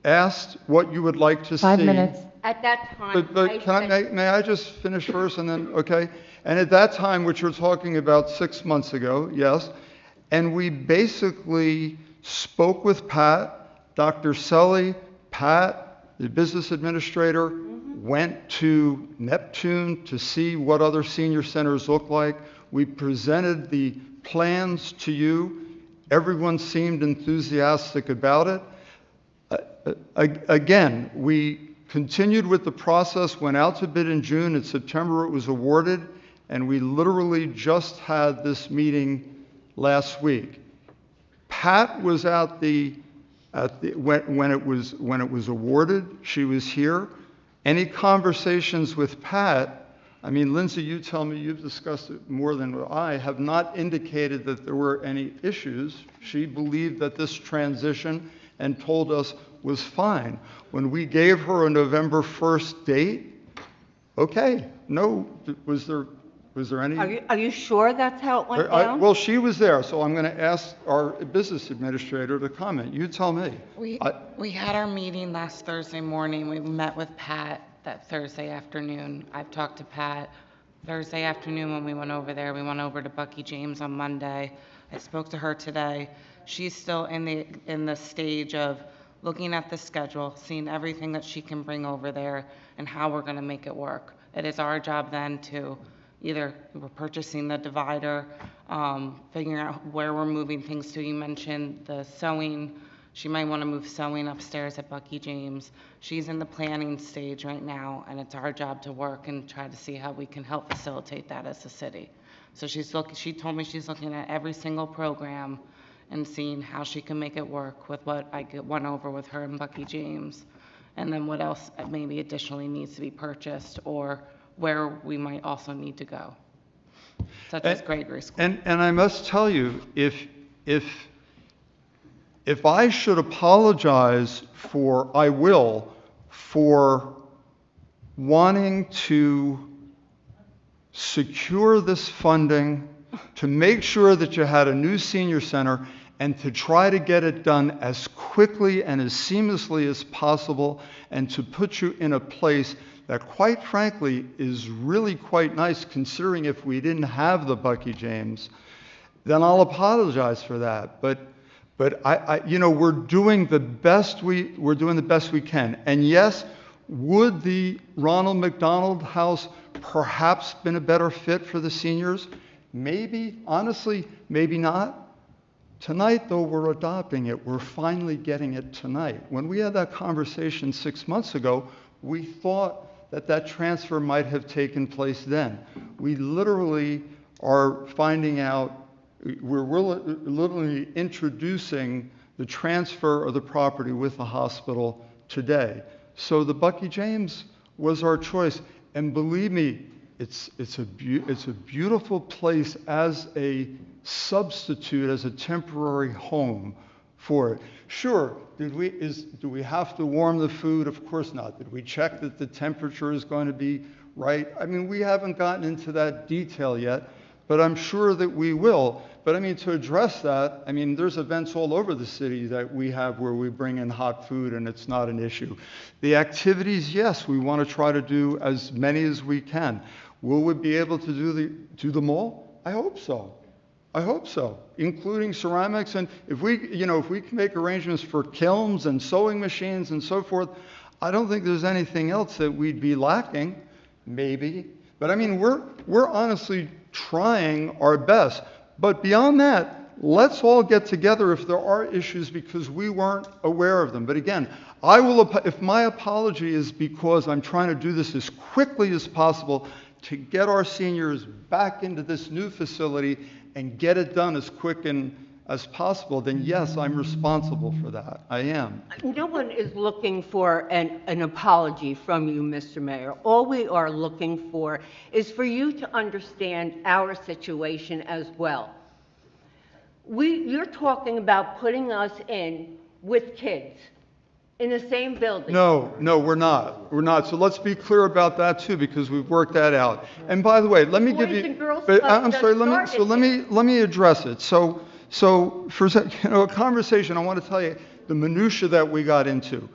asked what you would like to see. 5 minutes. At that time, But may I just finish first and then, okay? And at that time, which we're talking about 6 months ago, yes, and we basically spoke with Pat, Dr. Sully, Pat, the business administrator, went to Neptune to see what other senior centers look like. We presented the plans to you. Everyone seemed enthusiastic about it. Again, we continued with the process, went out to bid in June. In September, it was awarded, and we literally just had this meeting last week. Pat was when it was awarded. She was here. Any conversations with Pat? I mean, Lindsay, you tell me, you've discussed it more than I have not indicated that there were any issues. She believed that this transition and told us was fine. When we gave her a November 1st date, okay, no, was there any? Are you sure that's how it went down? Well, she was there, so I'm going to ask our business administrator to comment. You tell me. We had our meeting last Thursday morning. We met with Pat that Thursday afternoon. I've talked to Pat Thursday afternoon when we went over there. We went over to Bucky James on Monday. I spoke to her today. She's still in the stage of looking at the schedule, seeing everything that she can bring over there and how we're going to make it work. It is our job then to either we're purchasing the divider, figuring out where we're moving things to. You mentioned the sewing. She might want to move sewing upstairs at Bucky James. She's in the planning stage right now, and it's our job to work and try to see how we can help facilitate that as a city. So she told me she's looking at every single program and seeing how she can make it work with what I went over with her and Bucky James, and then what else maybe additionally needs to be purchased or where we might also need to go, such as grade school. And I must tell you, if I should apologize for wanting to secure this funding, to make sure that you had a new senior center, and to try to get it done as quickly and as seamlessly as possible, and to put you in a place that, quite frankly, is really quite nice, considering if we didn't have the Bucky James, then I'll apologize for that. But we're doing the best we can. And yes, would the Ronald McDonald House perhaps been a better fit for the seniors? Maybe, honestly, maybe not. Tonight, though, we're adopting it. We're finally getting it tonight. When we had that conversation 6 months ago, we thought that transfer might have taken place then. We literally are finding out, we're literally introducing the transfer of the property with the hospital today. So the Bucky James was our choice. And believe me, it's a beautiful place as a substitute, as a temporary home for it. Sure, do we have to warm the food? Of course not. Did we check that the temperature is going to be right? I mean, we haven't gotten into that detail yet, but I'm sure that we will. But I mean, to address that, I mean, there's events all over the city that we have where we bring in hot food and it's not an issue. The activities, yes, we want to try to do as many as we can. Will we be able to do them all? I hope so. I hope so, including ceramics. And if we can make arrangements for kilns and sewing machines and so forth, I don't think there's anything else that we'd be lacking. Maybe. But I mean, we're honestly trying our best. But beyond that, let's all get together if there are issues because we weren't aware of them. But again, if my apology is because I'm trying to do this as quickly as possible to get our seniors back into this new facility and get it done as quick and as possible, then yes, I'm responsible for that. I am. No one is looking for an apology from you, Mr. Mayor. All we are looking for is for you to understand our situation as well. You're talking about putting us in with kids in the same building. No, we're not. We're not. So let's be clear about that too, because we've worked that out. And by the way, let me give you. I'm sorry. Let me address it. So for a conversation, I want to tell you the minutia that we got into,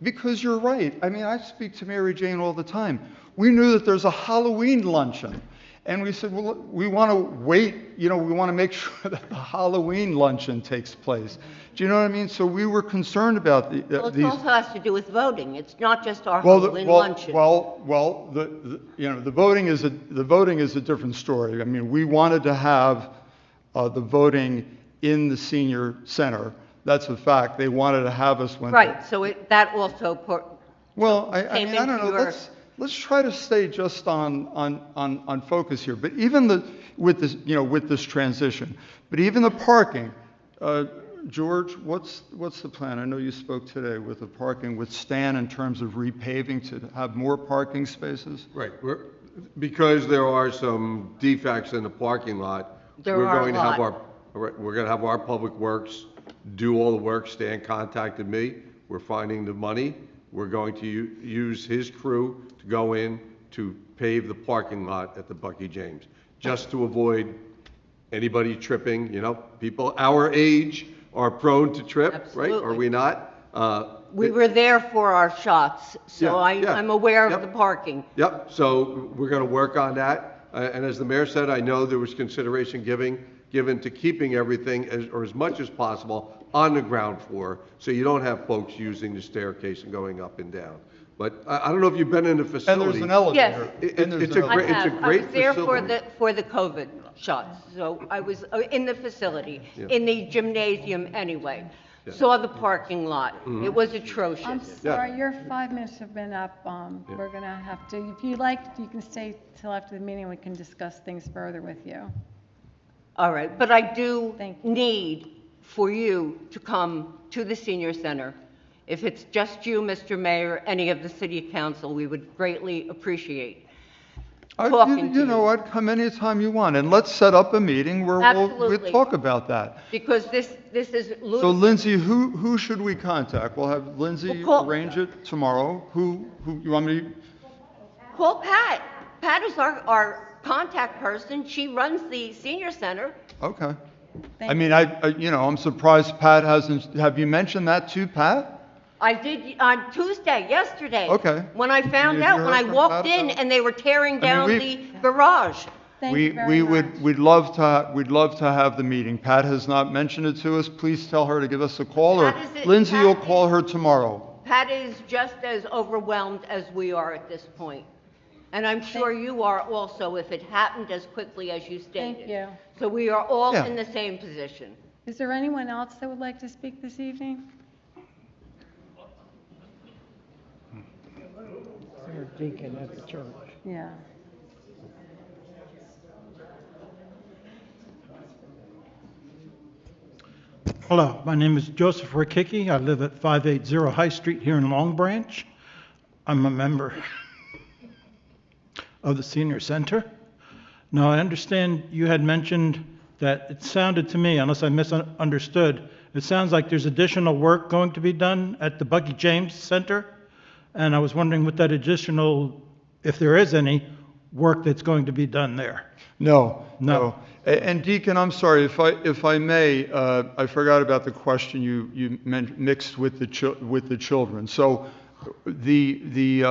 because you're right. I mean, I speak to Mary Jane all the time. We knew that there's a Halloween luncheon. And we said, well, we want to wait, we want to make sure that the Halloween luncheon takes place. Do you know what I mean? So we were concerned about these. It also has to do with voting. It's not just our Halloween luncheon. The voting is a different story. I mean, we wanted to have the voting in the senior center. That's a fact. They wanted to have us when. Right. So that also. Well, I mean, I don't know. Let's try to stay just on focus here. But even with this transition, but even the parking, George, what's the plan? I know you spoke today with the parking with Stan in terms of repaving to have more parking spaces. Right. Because there are some defects in the parking lot. We're going to have our public works do all the work. Stan contacted me. We're finding the money. We're going to use his crew to go in to pave the parking lot at the Bucky James, just to avoid anybody tripping. People our age are prone to trip, Absolutely. Right? Are we not? We were there for our shots, so I'm aware of the parking. Yep, so we're going to work on that. And as the mayor said, I know there was consideration given to keeping everything as much as possible on the ground floor, so you don't have folks using the staircase and going up and down. But I don't know if you've been in the facility. And there's an elevator. Yes. It's a great facility. I was there for the COVID shots, so I was in the facility, in the gymnasium anyway. Yeah. Saw the parking lot. Mm-hmm. It was atrocious. I'm sorry, your 5 minutes have been up. We're going to have to, if you like, you can stay till after the meeting. We can discuss things further with you. All right, but I do need for you to come to the senior center. If it's just you, Mr. Mayor, any of the city council, we would greatly appreciate talking to you. I'd come anytime you want, and let's set up a meeting where we'll talk about that. Because this is ludicrous. So Lindsay, who should we contact? We'll have Lindsay arrange it tomorrow. Who you want me to? Call Pat. Pat is our contact person. She runs the senior center. Okay. I mean, I'm surprised Pat hasn't. Have you mentioned that to Pat? I did on Tuesday, yesterday. Okay. When I found out, when I walked in and they were tearing down the garage. We'd love to have the meeting. Pat has not mentioned it to us. Please tell her to give us a call, or Lindsay, you'll call her tomorrow. Pat is just as overwhelmed as we are at this point. And I'm sure you are also, if it happened as quickly as you stated. Thank you. So we are all in the same position. Is there anyone else that would like to speak this evening? Deacon at the church. Yeah. Hello, my name is Joseph Rikicki. I live at 580 High Street here in Long Branch. I'm a member of the Senior Center. Now, I understand you had mentioned that it sounded to me, unless I misunderstood, it sounds like there's additional work going to be done at the Bucky James Center. And I was wondering what that additional, if there is any, work that's going to be done there. No. And Deacon, I'm sorry, if I may, I forgot about the question you mixed with the children. So the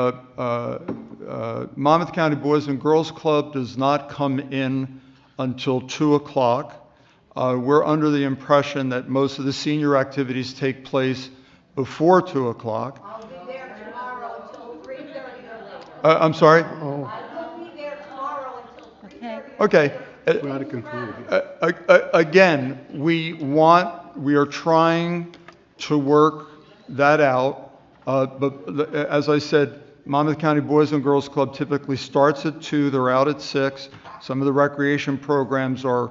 Monmouth County Boys and Girls Club does not come in until 2 o'clock. We're under the impression that most of the senior activities take place before 2 o'clock. I'll be there tomorrow until 3:30 or later. I'm sorry? I will be there tomorrow Okay? Okay. Try to conclude. Again, we are trying to work that out, but as I said, Monmouth County Boys and Girls Club typically starts at 2, they're out at 6. Some of the recreation programs are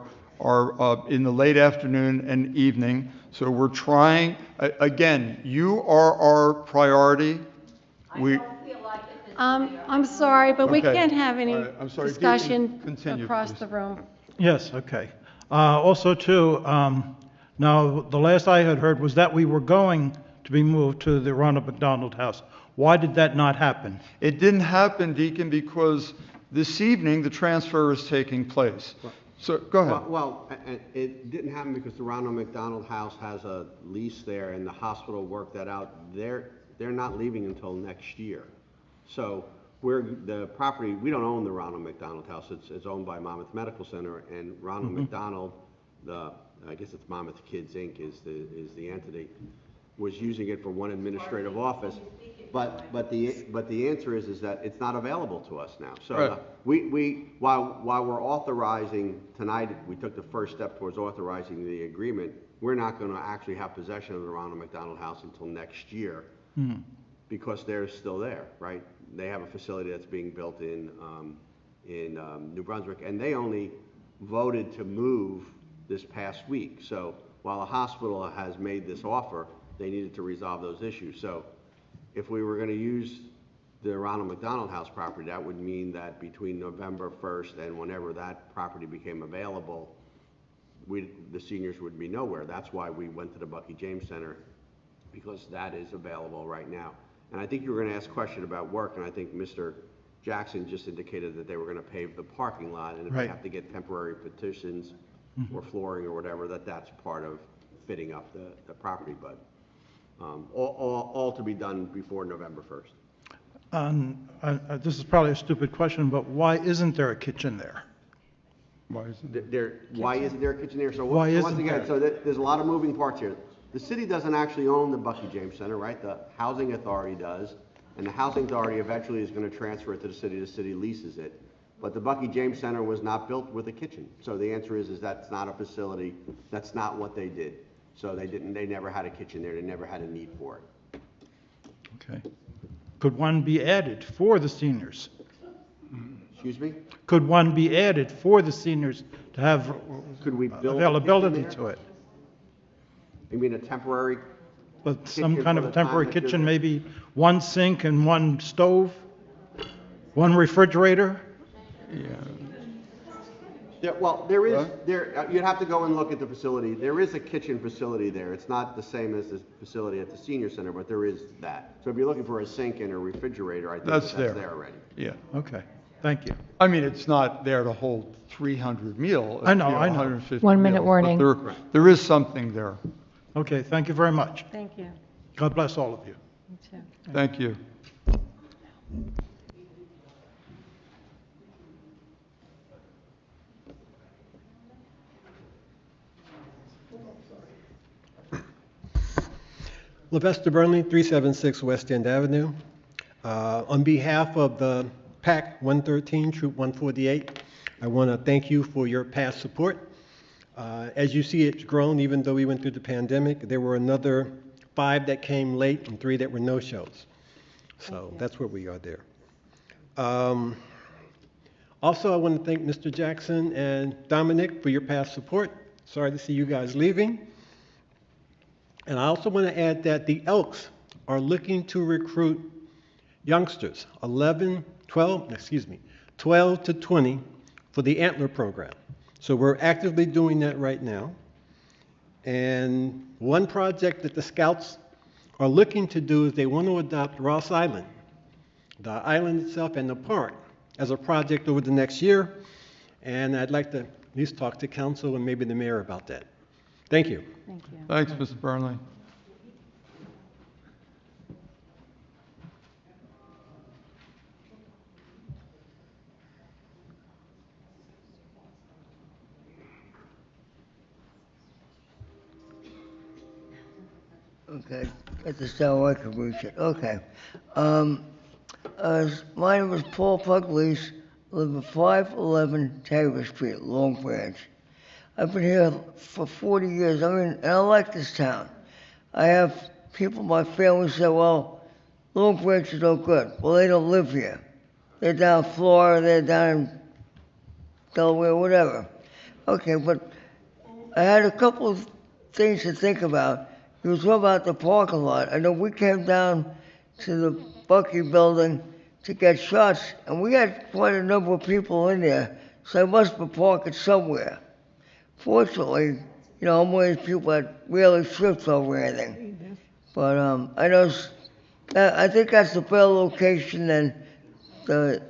in the late afternoon and evening. So we're trying, again, you are our priority. I'm sorry, but we Okay. can't have any All right, I'm sorry. discussion Continue, across please. the room. Yes, okay. Also, too, now, the last I had heard was that we were going to be moved to the Ronald McDonald House. Why did that not happen? It didn't happen, Deacon, because this evening the transfer is taking place. So, go ahead. Well, it didn't happen because the Ronald McDonald House has a lease there, and the hospital worked that out. They're not leaving until next year. So the property, we don't own the Ronald McDonald House. It's owned by Monmouth Medical Center, and Ronald McDonald, I guess it's Monmouth Kids Inc. is the entity, was using it for one administrative office. But the answer is that it's not available to us now. So while we're authorizing tonight, we took the first step towards authorizing the agreement. We're not going to actually have possession of the Ronald McDonald House until next year, because they're still there, right? They have a facility that's being built in New Brunswick, and they only voted to move this past week. So while the hospital has made this offer, they needed to resolve those issues. So if we were going to use the Ronald McDonald House property, that would mean that between November 1st and whenever that property became available, the seniors would be nowhere. That's why we went to the Bucky James Center, because that is available right now. And I think you were going to ask a question about work, and I think Mr. Jackson just indicated that they were going to pave the parking lot, and if they have to get temporary petitions or flooring or whatever, that's part of fitting up the property. But all to be done before November 1st. This is probably a stupid question, but why isn't there a kitchen there? Why isn't Why isn't there a kitchen there? So Why once isn't again, there? so there's a lot of moving parts here. The city doesn't actually own the Bucky James Center, right? The Housing Authority does, and the Housing Authority eventually is going to transfer it to the city leases it. But the Bucky James Center was not built with a kitchen. So the answer is that's not a facility, that's not what they did. So they never had a kitchen there, they never had a need for it. Okay. Could one be added for the seniors? Excuse me? Could one be added for the seniors to have Could we build a availability kitchen to it? You mean a temporary? But some kitchen kind for of a the time temporary that you're kitchen, there? maybe one sink and one stove, one refrigerator? Yeah, well, you'd have to go and look at the facility. There is a kitchen facility there. It's not the same as the facility at the senior center, but there is that. So if you're looking for a sink and a refrigerator, I think That's that's there. there already. Yeah. Okay, thank you. I mean, it's not there to hold 300 meals. I know. 150 1 minute meals, warning. but there is something there. Okay, thank you very much. Thank you. God bless all of you. You too. Thank you. Levester Burnley, 376 West End Avenue. On behalf of the PAC 113, Troop 148, I want to thank you for your past support. As you see, it's grown even though we went through the pandemic. There were another 5 that came late and 3 that were no-shows. So that's where we are there. Also, I want to thank Mr. Jackson and Dominic for your past support. Sorry to see you guys leaving. And I also want to add that the Elks are looking to recruit youngsters, 12 to 20, for the Antler program. So we're actively doing that right now. And one project that the Scouts are looking to do is they want to adopt Ross Island, the island itself and the park, as a project over the next year. And I'd like to at least talk to council and maybe the mayor about that. Thank you. Thank you. Thanks, Mr. Burnley. Okay, at the cell I can reach it. Okay. My name is Paul Pugliese, I live at 511 Taylor Street, Long Branch. I've been here for 40 years. And I like this town. I have people in my family say, well, Long Branch is no good. Well, they don't live here. They're down in Florida, they're down in Delaware, whatever. Okay, but I had a couple of things to think about. You was talking about the parking lot. I know we came down to the Bucky building to get shots, and we had quite a number of people in there, so I must be parking somewhere. Fortunately, you know, I'm one of these people that rarely trips over anything. But I know, I think that's a better location than the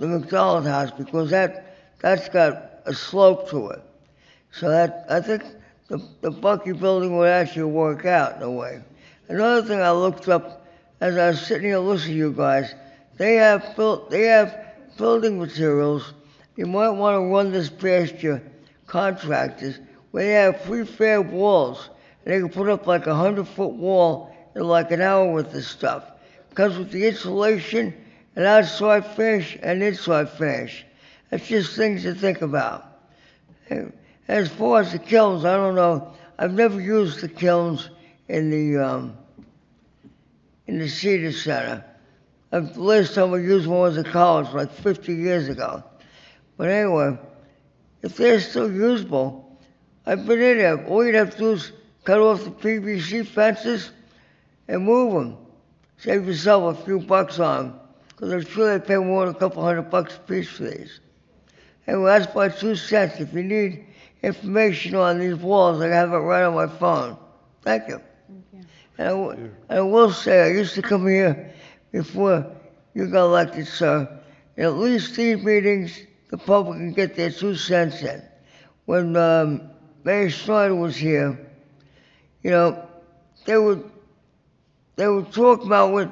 McDonald house, because that's got a slope to it. So I think the Bucky building would actually work out in a way. Another thing I looked up as I was sitting here listening to you guys, they have building materials. You might want to run this past your contractors, where they have prefab walls, and they can put up like a 100-foot wall in like an hour with this stuff. Because with the insulation and outside finish and inside finish, that's just things to think about. And as far as the kilns, I don't know. I've never used the kilns in the Senior Center. The last time I used one was at college, like 50 years ago. But anyway, if they're still usable, I've been in there. All you'd have to do is cut off the PVC fences and move them. Save yourself a few bucks on them, because I'm sure they pay more than a couple $100 a piece for these. Anyway, that's my 2 cents. If you need information on these walls, I have it right on my phone. Thank you. And I will say, I used to come here before you got elected, sir. And at least these meetings, the public can get their 2 cents in. When Mayor Snyder was here, you know, they would talk about with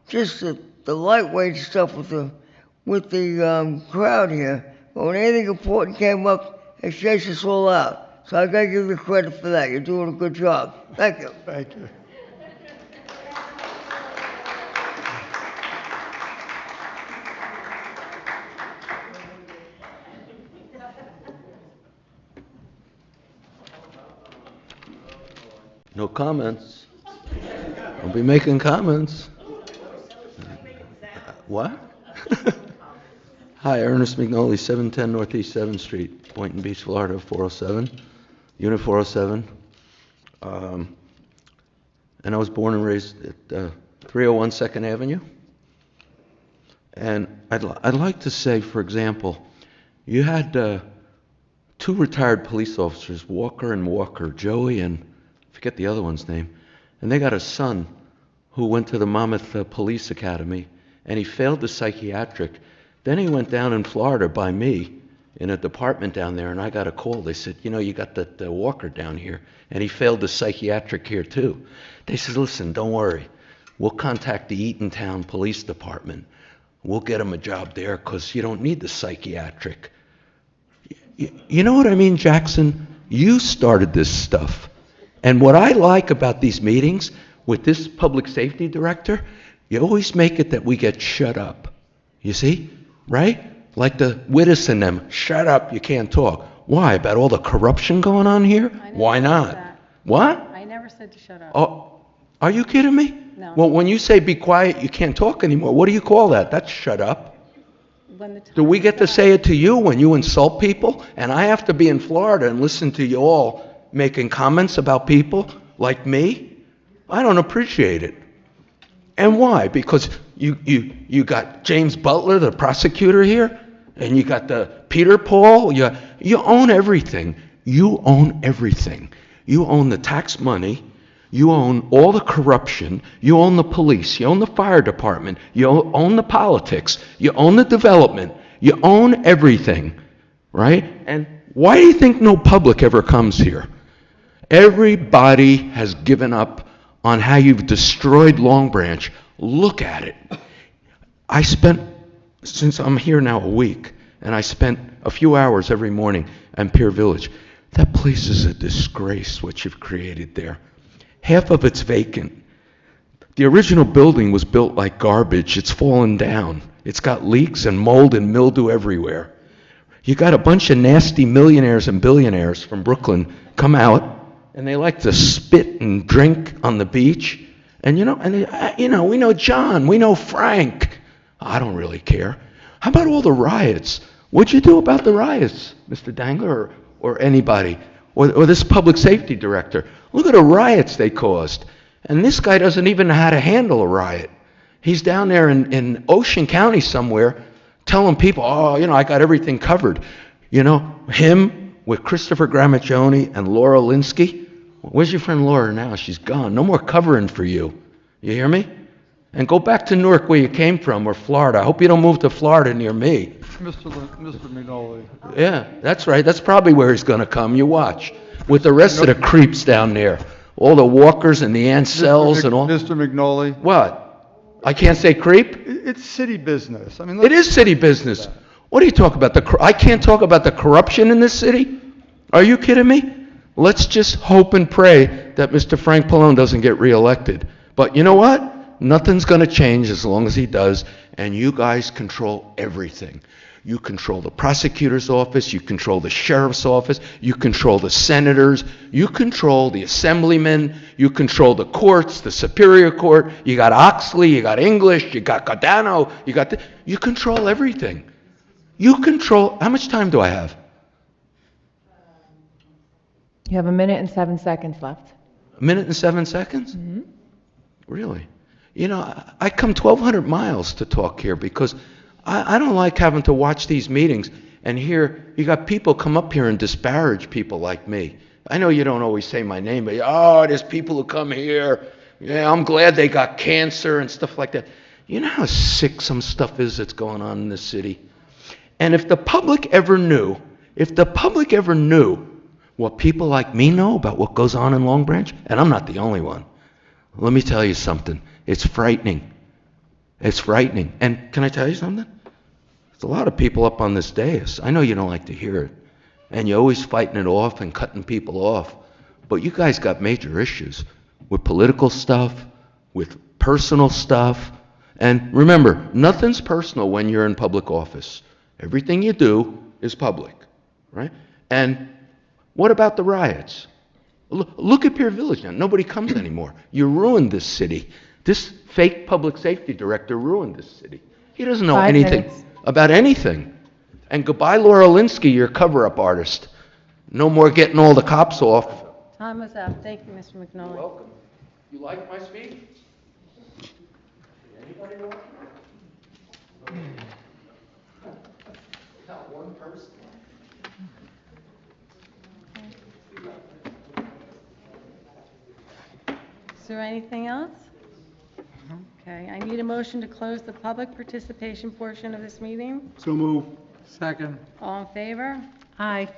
just the lightweight stuff with the crowd here. But when anything important came up, they chased us all out. So I gotta give you credit for that. You're doing a good job. Thank you. Thank you. No comments. I'll be making comments. What? Hi, Ernest McNolly, 710 Northeast 7th Street, Boynton Beach, Florida, 407, Unit 407. And I was born and raised at 301 2nd Avenue. And I'd like to say, for example, you had 2 retired police officers, Walker and Walker, Joey and I forget the other one's name, and they got a son who went to the Monmouth Police Academy, and he failed the psychiatric. Then he went down in Florida by me in a department down there, and I got a call. They said, you know, you got that Walker down here, and he failed the psychiatric here too. They said, listen, don't worry. We'll contact the Eatontown Police Department. We'll get him a job there because you don't need the psychiatric. You know what I mean, Jackson? You started this stuff. And what I like about these meetings with this public safety director, you always make it that we get shut up. You see? Right? Like the Wittes and them, shut up, you can't talk. Why? About all the corruption going on here? Why not? What? I never said to shut up. Oh, are you kidding me? No. Well, when you say be quiet, you can't talk anymore, what do you call that? That's shut up. Do we get to say it to you when you insult people? And I have to be in Florida and listen to you all making comments about people like me? I don't appreciate it. And why? Because you got James Butler, the prosecutor here, and you got the Peter Paul. You own everything. You own everything. You own the tax money. You own all the corruption. You own the police. You own the fire department. You own the politics. You own the development. You own everything, right? And why do you think no public ever comes here? Everybody has given up on how you've destroyed Long Branch. Look at it. Since I'm here now a week, and I spent a few hours every morning in Pier Village. That place is a disgrace, what you've created there. Half of it's vacant. The original building was built like garbage. It's fallen down. It's got leaks and mold and mildew everywhere. You got a bunch of nasty millionaires and billionaires from Brooklyn come out, and they like to spit and drink on the beach. And we know John, we know Frank. I don't really care. How about all the riots? What'd you do about the riots, Mr. Dangler, or anybody, or this public safety director? Look at the riots they caused. And this guy doesn't even know how to handle a riot. He's down there in Ocean County somewhere telling people, oh, I got everything covered. Him with Christopher Gramaccioni and Laura Linsky. Where's your friend Laura now? She's gone. No more covering for you. You hear me? And go back to Newark where you came from, or Florida. I hope you don't move to Florida near me. Mr. Mignoli. Yeah, that's right. That's probably where he's going to come. You watch. With the rest of the creeps down there. All the walkers and the Ansells and all. Mr. Mignoli. What? I can't say creep? It's city business. I mean, it is city business. What are you talking about? I can't talk about the corruption in this city? Are you kidding me? Let's just hope and pray that Mr. Frank Pallone doesn't get reelected. But you know what? Nothing's going to change as long as he does, and you guys control everything. You control the prosecutor's office, you control the sheriff's office, you control the senators, you control the assemblymen, you control the courts, the Superior Court, you got Oxley, you got English, you got Cardano, you control everything. You control, how much time do I have? You have 1 minute and 7 seconds left. 1 minute and 7 seconds? Mm-hmm. Really? I come 1,200 miles to talk here because I don't like having to watch these meetings and hear you got people come up here and disparage people like me. I know you don't always say my name, but there's people who come here. Yeah, I'm glad they got cancer and stuff like that. You know how sick some stuff is that's going on in this city? And if the public ever knew what people like me know about what goes on in Long Branch, and I'm not the only one, let me tell you something. It's frightening. It's frightening. And can I tell you something? There's a lot of people up on this dais. I know you don't like to hear it. And you're always fighting it off and cutting people off. But you guys got major issues with political stuff, with personal stuff. And remember, nothing's personal when you're in public office. Everything you do is public, right? And what about the riots? Look at Pier Village now. Nobody comes anymore. You ruined this city. This fake public safety director ruined this city. He doesn't know anything about anything. And goodbye, Laura Linsky, your cover-up artist. No more getting all the cops off. Time is up. Thank you, Mr. McNulty. You're welcome. You like my speech? Anybody want? Not one person. Is there anything else? Okay, I need a motion to close the public participation portion of this meeting. So move. Second. All in favor? Aye.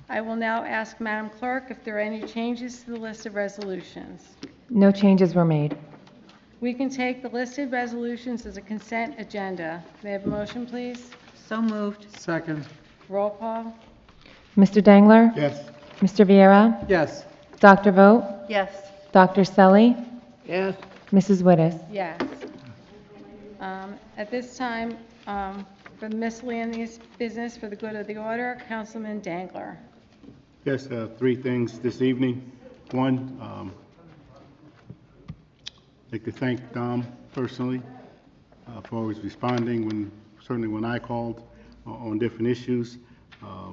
I will now ask Madam Clerk if there are any changes to the list of resolutions. No changes were made. We can take the listed resolutions as a consent agenda. May I have a motion, please? So moved. Second. Roll call. Mr. Dangler? Yes. Mr. Vieira? Yes. Dr. Vogt? Yes. Dr. Selly? Yes. Mrs. Wittes? Yes. At this time, for the miscellaneous business for the good of the order, Councilman Dangler. Yes, three things this evening. One, I'd like to thank Dom personally for always responding certainly when I called on different issues. I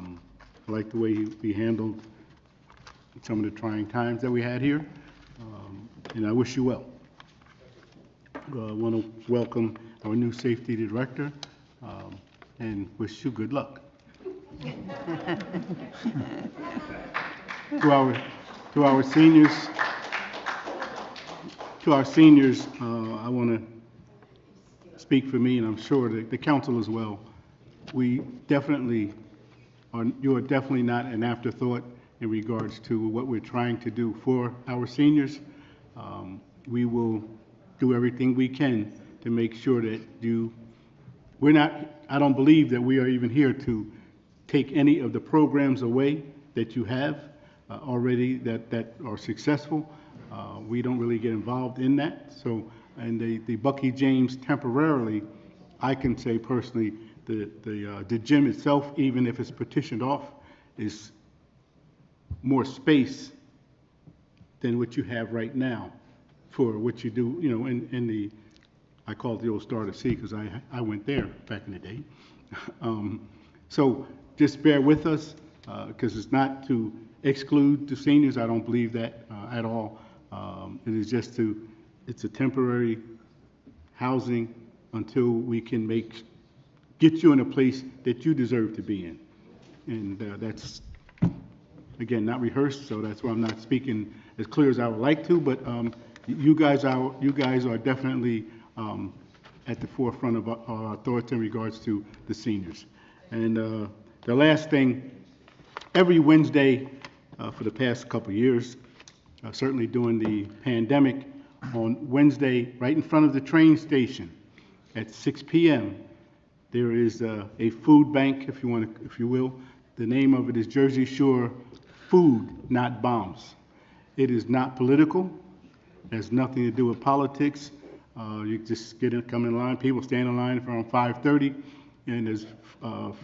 like the way he handled some of the trying times that we had here, and I wish you well. I want to welcome our new safety director and wish you good luck. To our seniors, I want to speak for me, and I'm sure that the council as well. You are definitely not an afterthought in regards to what we're trying to do for our seniors. We will do everything we can to make sure that I don't believe that we are even here to take any of the programs away that you have already that are successful. We don't really get involved in that. So, and the Bucky James temporarily I can say personally, the gym itself, even if it's partitioned off, is more space than what you have right now for what you do, you know, in the, I call it the old Star to Sea because I went there back in the day. So just bear with us because it's not to exclude the seniors. I don't believe that at all. It is just it's a temporary housing until we can get you in a place that you deserve to be in. And that's, again, not rehearsed, so that's why I'm not speaking as clear as I would like to, but you guys are definitely at the forefront of our thoughts in regards to the seniors. And the last thing, every Wednesday for the past couple of years, certainly during the pandemic, on Wednesday, right in front of the train station at 6 p.m., there is a food bank, if you will. The name of it is Jersey Shore Food, Not Bombs. It is not political. It has nothing to do with politics. You just come in line. People stand in line from 5:30, and there's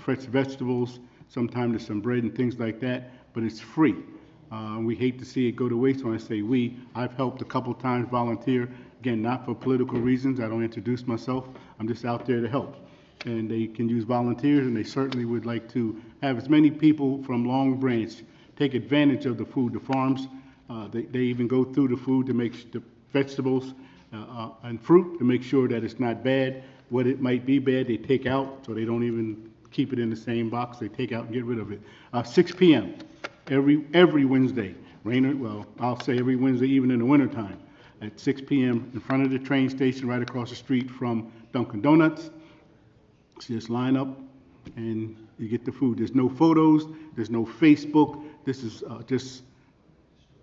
fresh vegetables. Sometimes there's some bread and things like that, but it's free. We hate to see it go to waste. When I say we, I've helped a couple times volunteer. Again, not for political reasons. I don't introduce myself. I'm just out there to help. And they can use volunteers, and they certainly would like to have as many people from Long Branch take advantage of the food. The farms, they even go through the food to make the vegetables and fruit to make sure that it's not bad. What it might be bad, they take out, so they don't even keep it in the same box. They take out and get rid of it. 6 p.m. every Wednesday. I'll say every Wednesday, even in the wintertime, at 6 p.m. in front of the train station right across the street from Dunkin' Donuts. So just line up and you get the food. There's no photos, there's no Facebook. This is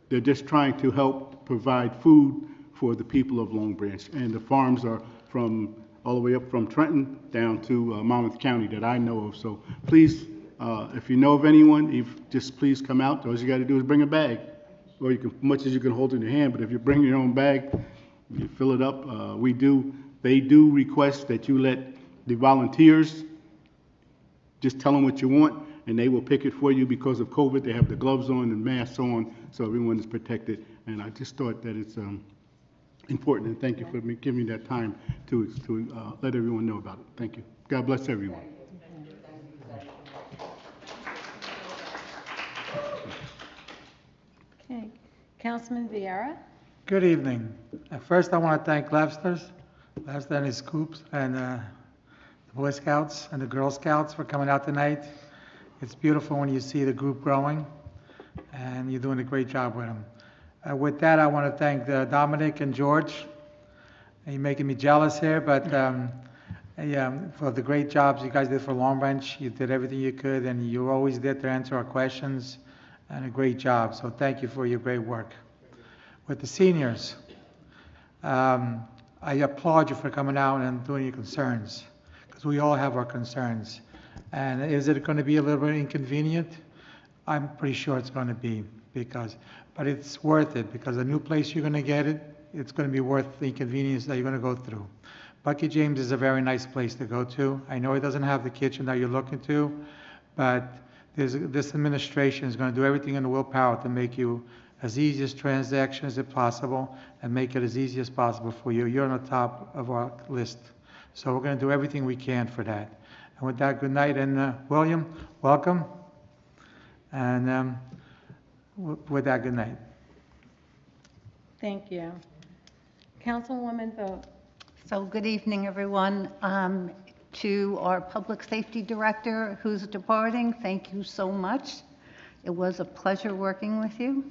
they're just trying to help provide food for the people of Long Branch. And the farms are from all the way up from Trenton down to Monmouth County that I know of. So please, if you know of anyone, just please come out. All you got to do is bring a bag, or you can, much as you can hold in your hand. But if you bring your own bag, you fill it up. They do request that you let the volunteers just tell them what you want, and they will pick it for you. Because of COVID, they have the gloves on and masks on, so everyone is protected. And I just thought that it's important, and thank you for giving me that time to let everyone know about it. Thank you. God bless everyone. Okay. Councilman Vieira? Good evening. First, I want to thank Lester and his scoops, and the Boy Scouts and the Girl Scouts for coming out tonight. It's beautiful when you see the group growing, and you're doing a great job with them. With that, I want to thank Dominic and George. You're making me jealous here, but for the great jobs you guys did for Long Branch. You did everything you could, and you were always there to answer our questions, and a great job. So thank you for your great work. With the seniors, I applaud you for coming out and doing your concerns, because we all have our concerns. And is it going to be a little bit inconvenient? I'm pretty sure it's going to be, but it's worth it, because the new place you're going to get it's going to be worth the inconvenience that you're going to go through. Bucky James is a very nice place to go to. I know it doesn't have the kitchen that you're looking to, but this administration is going to do everything in the willpower to make you as easy as transactions as possible and make it as easy as possible for you. You're on the top of our list. So we're going to do everything we can for that. And with that, good night. And William, welcome. And with that, good night. Thank you. Councilwoman Vogt. So good evening, everyone. To our Public Safety Director who's departing, thank you so much. It was a pleasure working with you.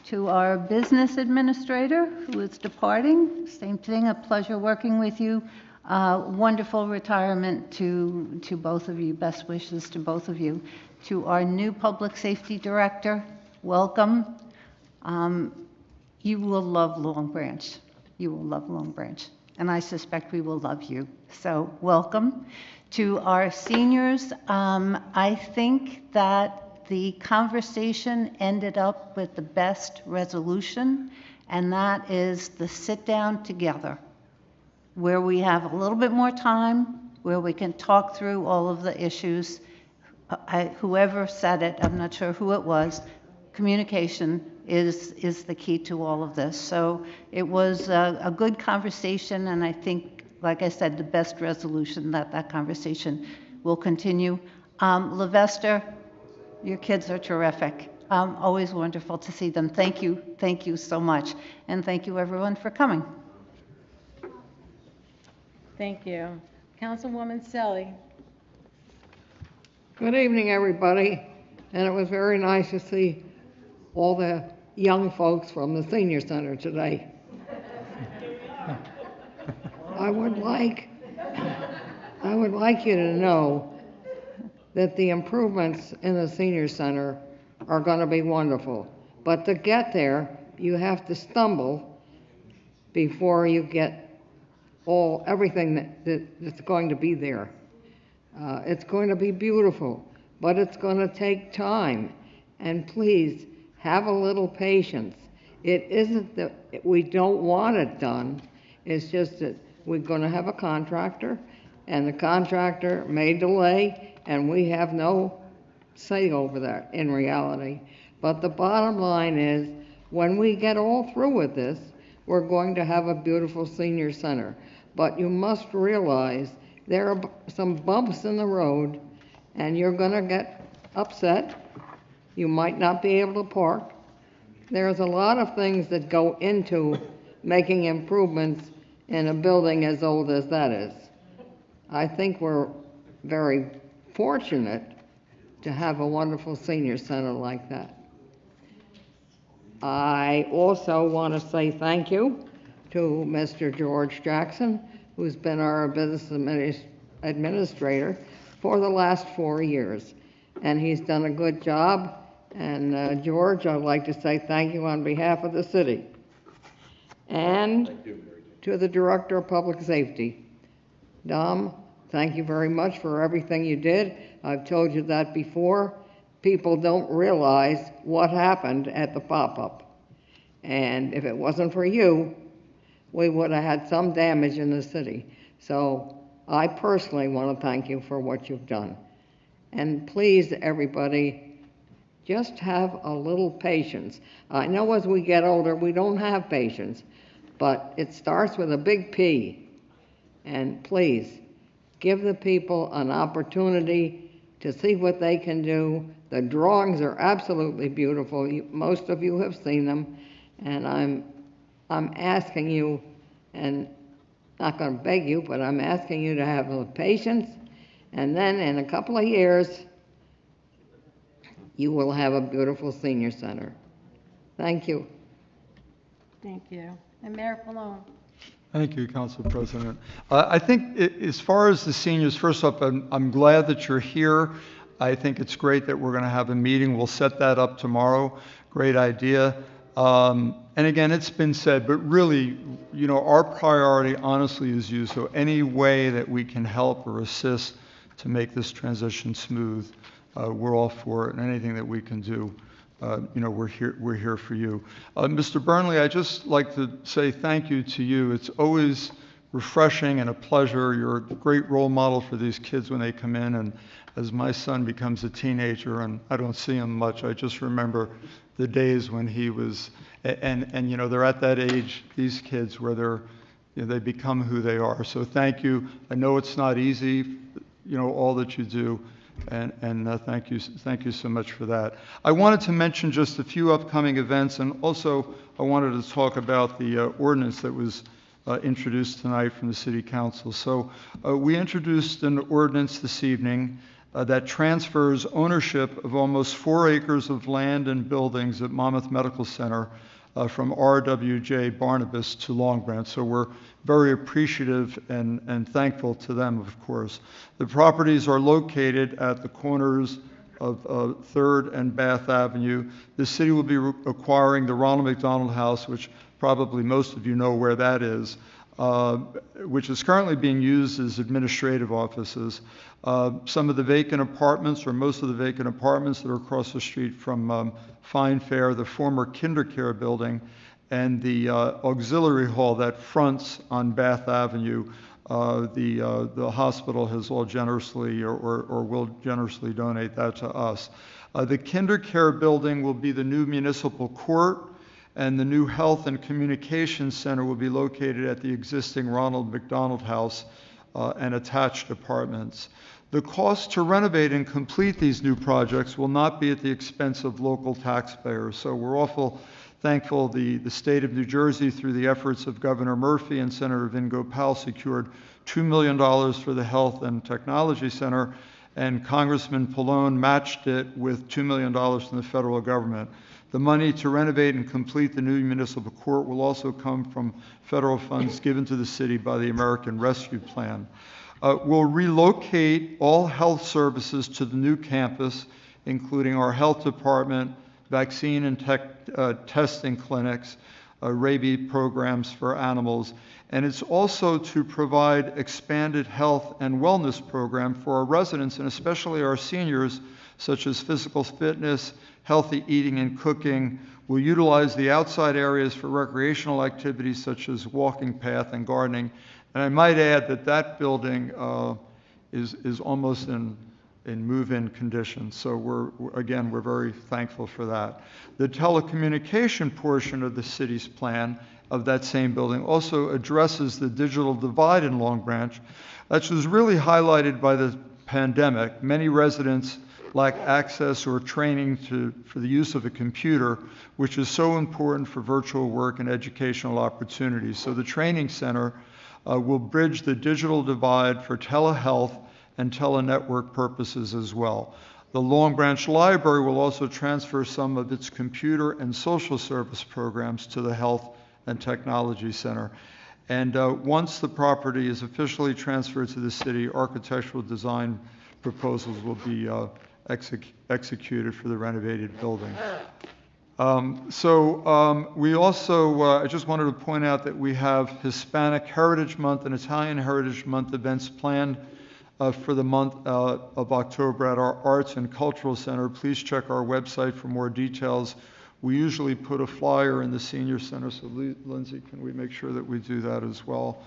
To our Business Administrator who is departing, same thing, a pleasure working with you. Wonderful retirement to both of you. Best wishes to both of you. To our new Public Safety Director, welcome. You will love Long Branch. You will love Long Branch. And I suspect we will love you. So welcome. To our seniors, I think that the conversation ended up with the best resolution, and that is the sit down together, where we have a little bit more time, where we can talk through all of the issues. Whoever said it, I'm not sure who it was, communication is the key to all of this. So it was a good conversation, and I think, like I said, the best resolution that conversation will continue. Levester, your kids are terrific. Always wonderful to see them. Thank you so much, and thank you everyone for coming. Thank you. Councilwoman Selly. Good evening, everybody, and it was very nice to see all the young folks from the senior center today. I would like you to know that the improvements in the senior center are going to be wonderful, but to get there, you have to stumble before you get everything that's going to be there. It's going to be beautiful, but it's going to take time. And please, have a little patience. It isn't that we don't want it done. It's just that we're going to have a contractor, and the contractor may delay, and we have no say over that in reality. But the bottom line is, when we get all through with this, we're going to have a beautiful senior center. But you must realize there are some bumps in the road, and you're going to get upset. You might not be able to park. There's a lot of things that go into making improvements in a building as old as that is. I think we're very fortunate to have a wonderful senior center like that. I also want to say thank you to Mr. George Jackson, who's been our business administrator for the last 4 years. And he's done a good job. And George, I'd like to say thank you on behalf of the city. And to the Director of Public Safety. Dom, thank you very much for everything you did. I've told you that before. People don't realize what happened at the pop-up. And if it wasn't for you, we would have had some damage in the city. So I personally want to thank you for what you've done. And please, everybody, just have a little patience. I know as we get older, we don't have patience, but it starts with a big P. And please, give the people an opportunity to see what they can do. The drawings are absolutely beautiful. Most of you have seen them, and I'm asking you, and not going to beg you, but I'm asking you to have a little patience, and then in a couple of years, you will have a beautiful senior center. Thank you. Thank you. And Mayor Palone. Thank you, Council President. I think as far as the seniors, first off, I'm glad that you're here. I think it's great that we're going to have a meeting. We'll set that up tomorrow. Great idea. And again, it's been said, but really, our priority, honestly, is you. So any way that we can help or assist to make this transition smooth, we're all for it. And anything that we can do, we're here for you. Mr. Burnley, I'd just like to say thank you to you. It's always refreshing and a pleasure. You're a great role model for these kids when they come in. And as my son becomes a teenager, and I don't see him much, I just remember the days when he was, and they're at that age, these kids, where they become who they are. So thank you. I know it's not easy, all that you do, and thank you so much for that. I wanted to mention just a few upcoming events, and also I wanted to talk about the ordinance that was introduced tonight from the City Council. So we introduced an ordinance this evening that transfers ownership of almost 4 acres of land and buildings at Monmouth Medical Center from RWJ Barnabas to Long Branch. So we're very appreciative and thankful to them, of course. The properties are located at the corners of 3rd and Bath Avenue. The city will be acquiring the Ronald McDonald House, which probably most of you know where that is, which is currently being used as administrative offices. Some of the vacant apartments, or most of the vacant apartments that are across the street from Fine Fair, the former KinderCare building, and the auxiliary hall that fronts on Bath Avenue the hospital has all generously or will generously donate that to us. The Kinder Care building will be the new municipal court, and the new Health and Communications Center will be located at the existing Ronald McDonald House and attached apartments. The cost to renovate and complete these new projects will not be at the expense of local taxpayers. So we're awful thankful the state of New Jersey, through the efforts of Governor Murphy and Senator Vin Gopal, secured $2 million for the Health and Technology Center, and Congressman Pallone matched it with $2 million from the federal government. The money to renovate and complete the new municipal court will also come from federal funds given to the city by the American Rescue Plan. We'll relocate all health services to the new campus, including our health department, vaccine and testing clinics, rabies programs for animals, and it's also to provide expanded health and wellness program for our residents and especially our seniors, such as physical fitness, healthy eating and cooking. We'll utilize the outside areas for recreational activities such as walking path and gardening. And I might add that that building is almost in move-in condition. So we're very thankful for that. The telecommunication portion of the city's plan of that same building also addresses the digital divide in Long Branch. That was really highlighted by the pandemic. Many residents lack access or training for the use of a computer, which is so important for virtual work and educational opportunities. So the training center will bridge the digital divide for telehealth and telenetwork purposes as well. The Long Branch Library will also transfer some of its computer and social service programs to the Health and Technology Center. And once the property is officially transferred to the city, architectural design proposals will be executed for the renovated building. We also, I just wanted to point out that we have Hispanic Heritage Month and Italian Heritage Month events planned for the month of October at our Arts and Cultural Center. Please check our website for more details. We usually put a flyer in the Senior Center, so Lindsay, can we make sure that we do that as well?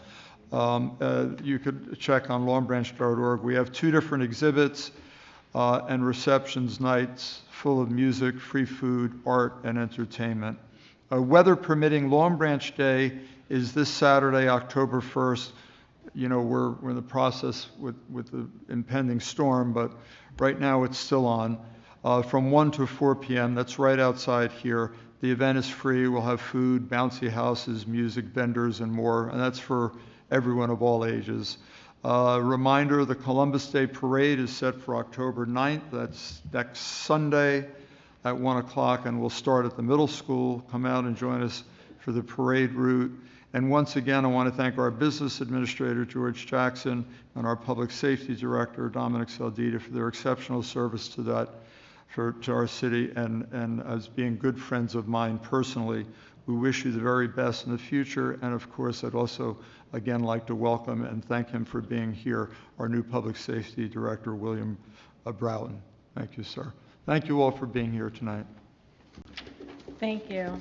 You could check on longbranch.org. We have 2 different exhibits and receptions nights full of music, free food, art, and entertainment. Weather permitting, Long Branch Day is this Saturday, October 1st. You know, we're in the process with the impending storm, but right now it's still on. From 1 to 4 p.m., that's right outside here. The event is free. We'll have food, bouncy houses, music, vendors, and more, and that's for everyone of all ages. Reminder, the Columbus Day Parade is set for October 9th. That's next Sunday at 1 o'clock, and we'll start at the middle school. Come out and join us for the parade route. And once again, I want to thank our business administrator, George Jackson, and our public safety director, Dominic Saldita, for their exceptional service to our city, and as being good friends of mine personally. We wish you the very best in the future, and of course, I'd also again like to welcome and thank him for being here, our new public safety director, William Broughton. Thank you, sir. Thank you all for being here tonight. Thank you.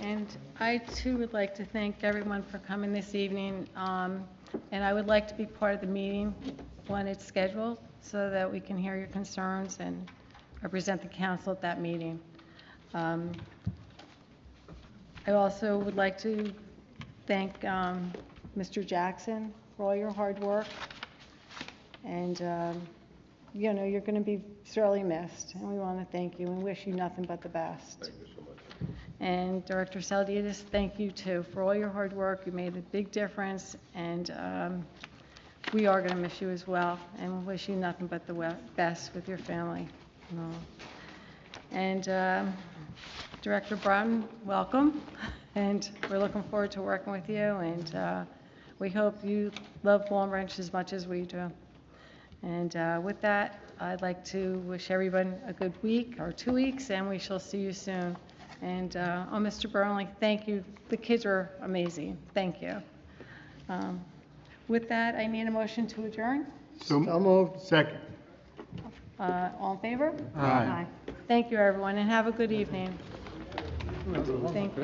And I too would like to thank everyone for coming this evening. And I would like to be part of the meeting when it's scheduled so that we can hear your concerns and represent the council at that meeting. I also would like to thank Mr. Jackson for all your hard work. And you know, you're going to be sorely missed, and we want to thank you and wish you nothing but the best. Thank you so much. And Director Salditis, thank you too for all your hard work. You made a big difference, and we are going to miss you as well, and wish you nothing but the best with your family. And Director Broughton, welcome, and we're looking forward to working with you, and we hope you love Long Branch as much as we do. And with that, I'd like to wish everyone a good week or 2 weeks, and we shall see you soon. And Mr. Burnley, thank you. The kids are amazing. Thank you. With that, I need a motion to adjourn. So moved. Second. All in favor? Aye. Thank you, everyone, and have a good evening. Thank you.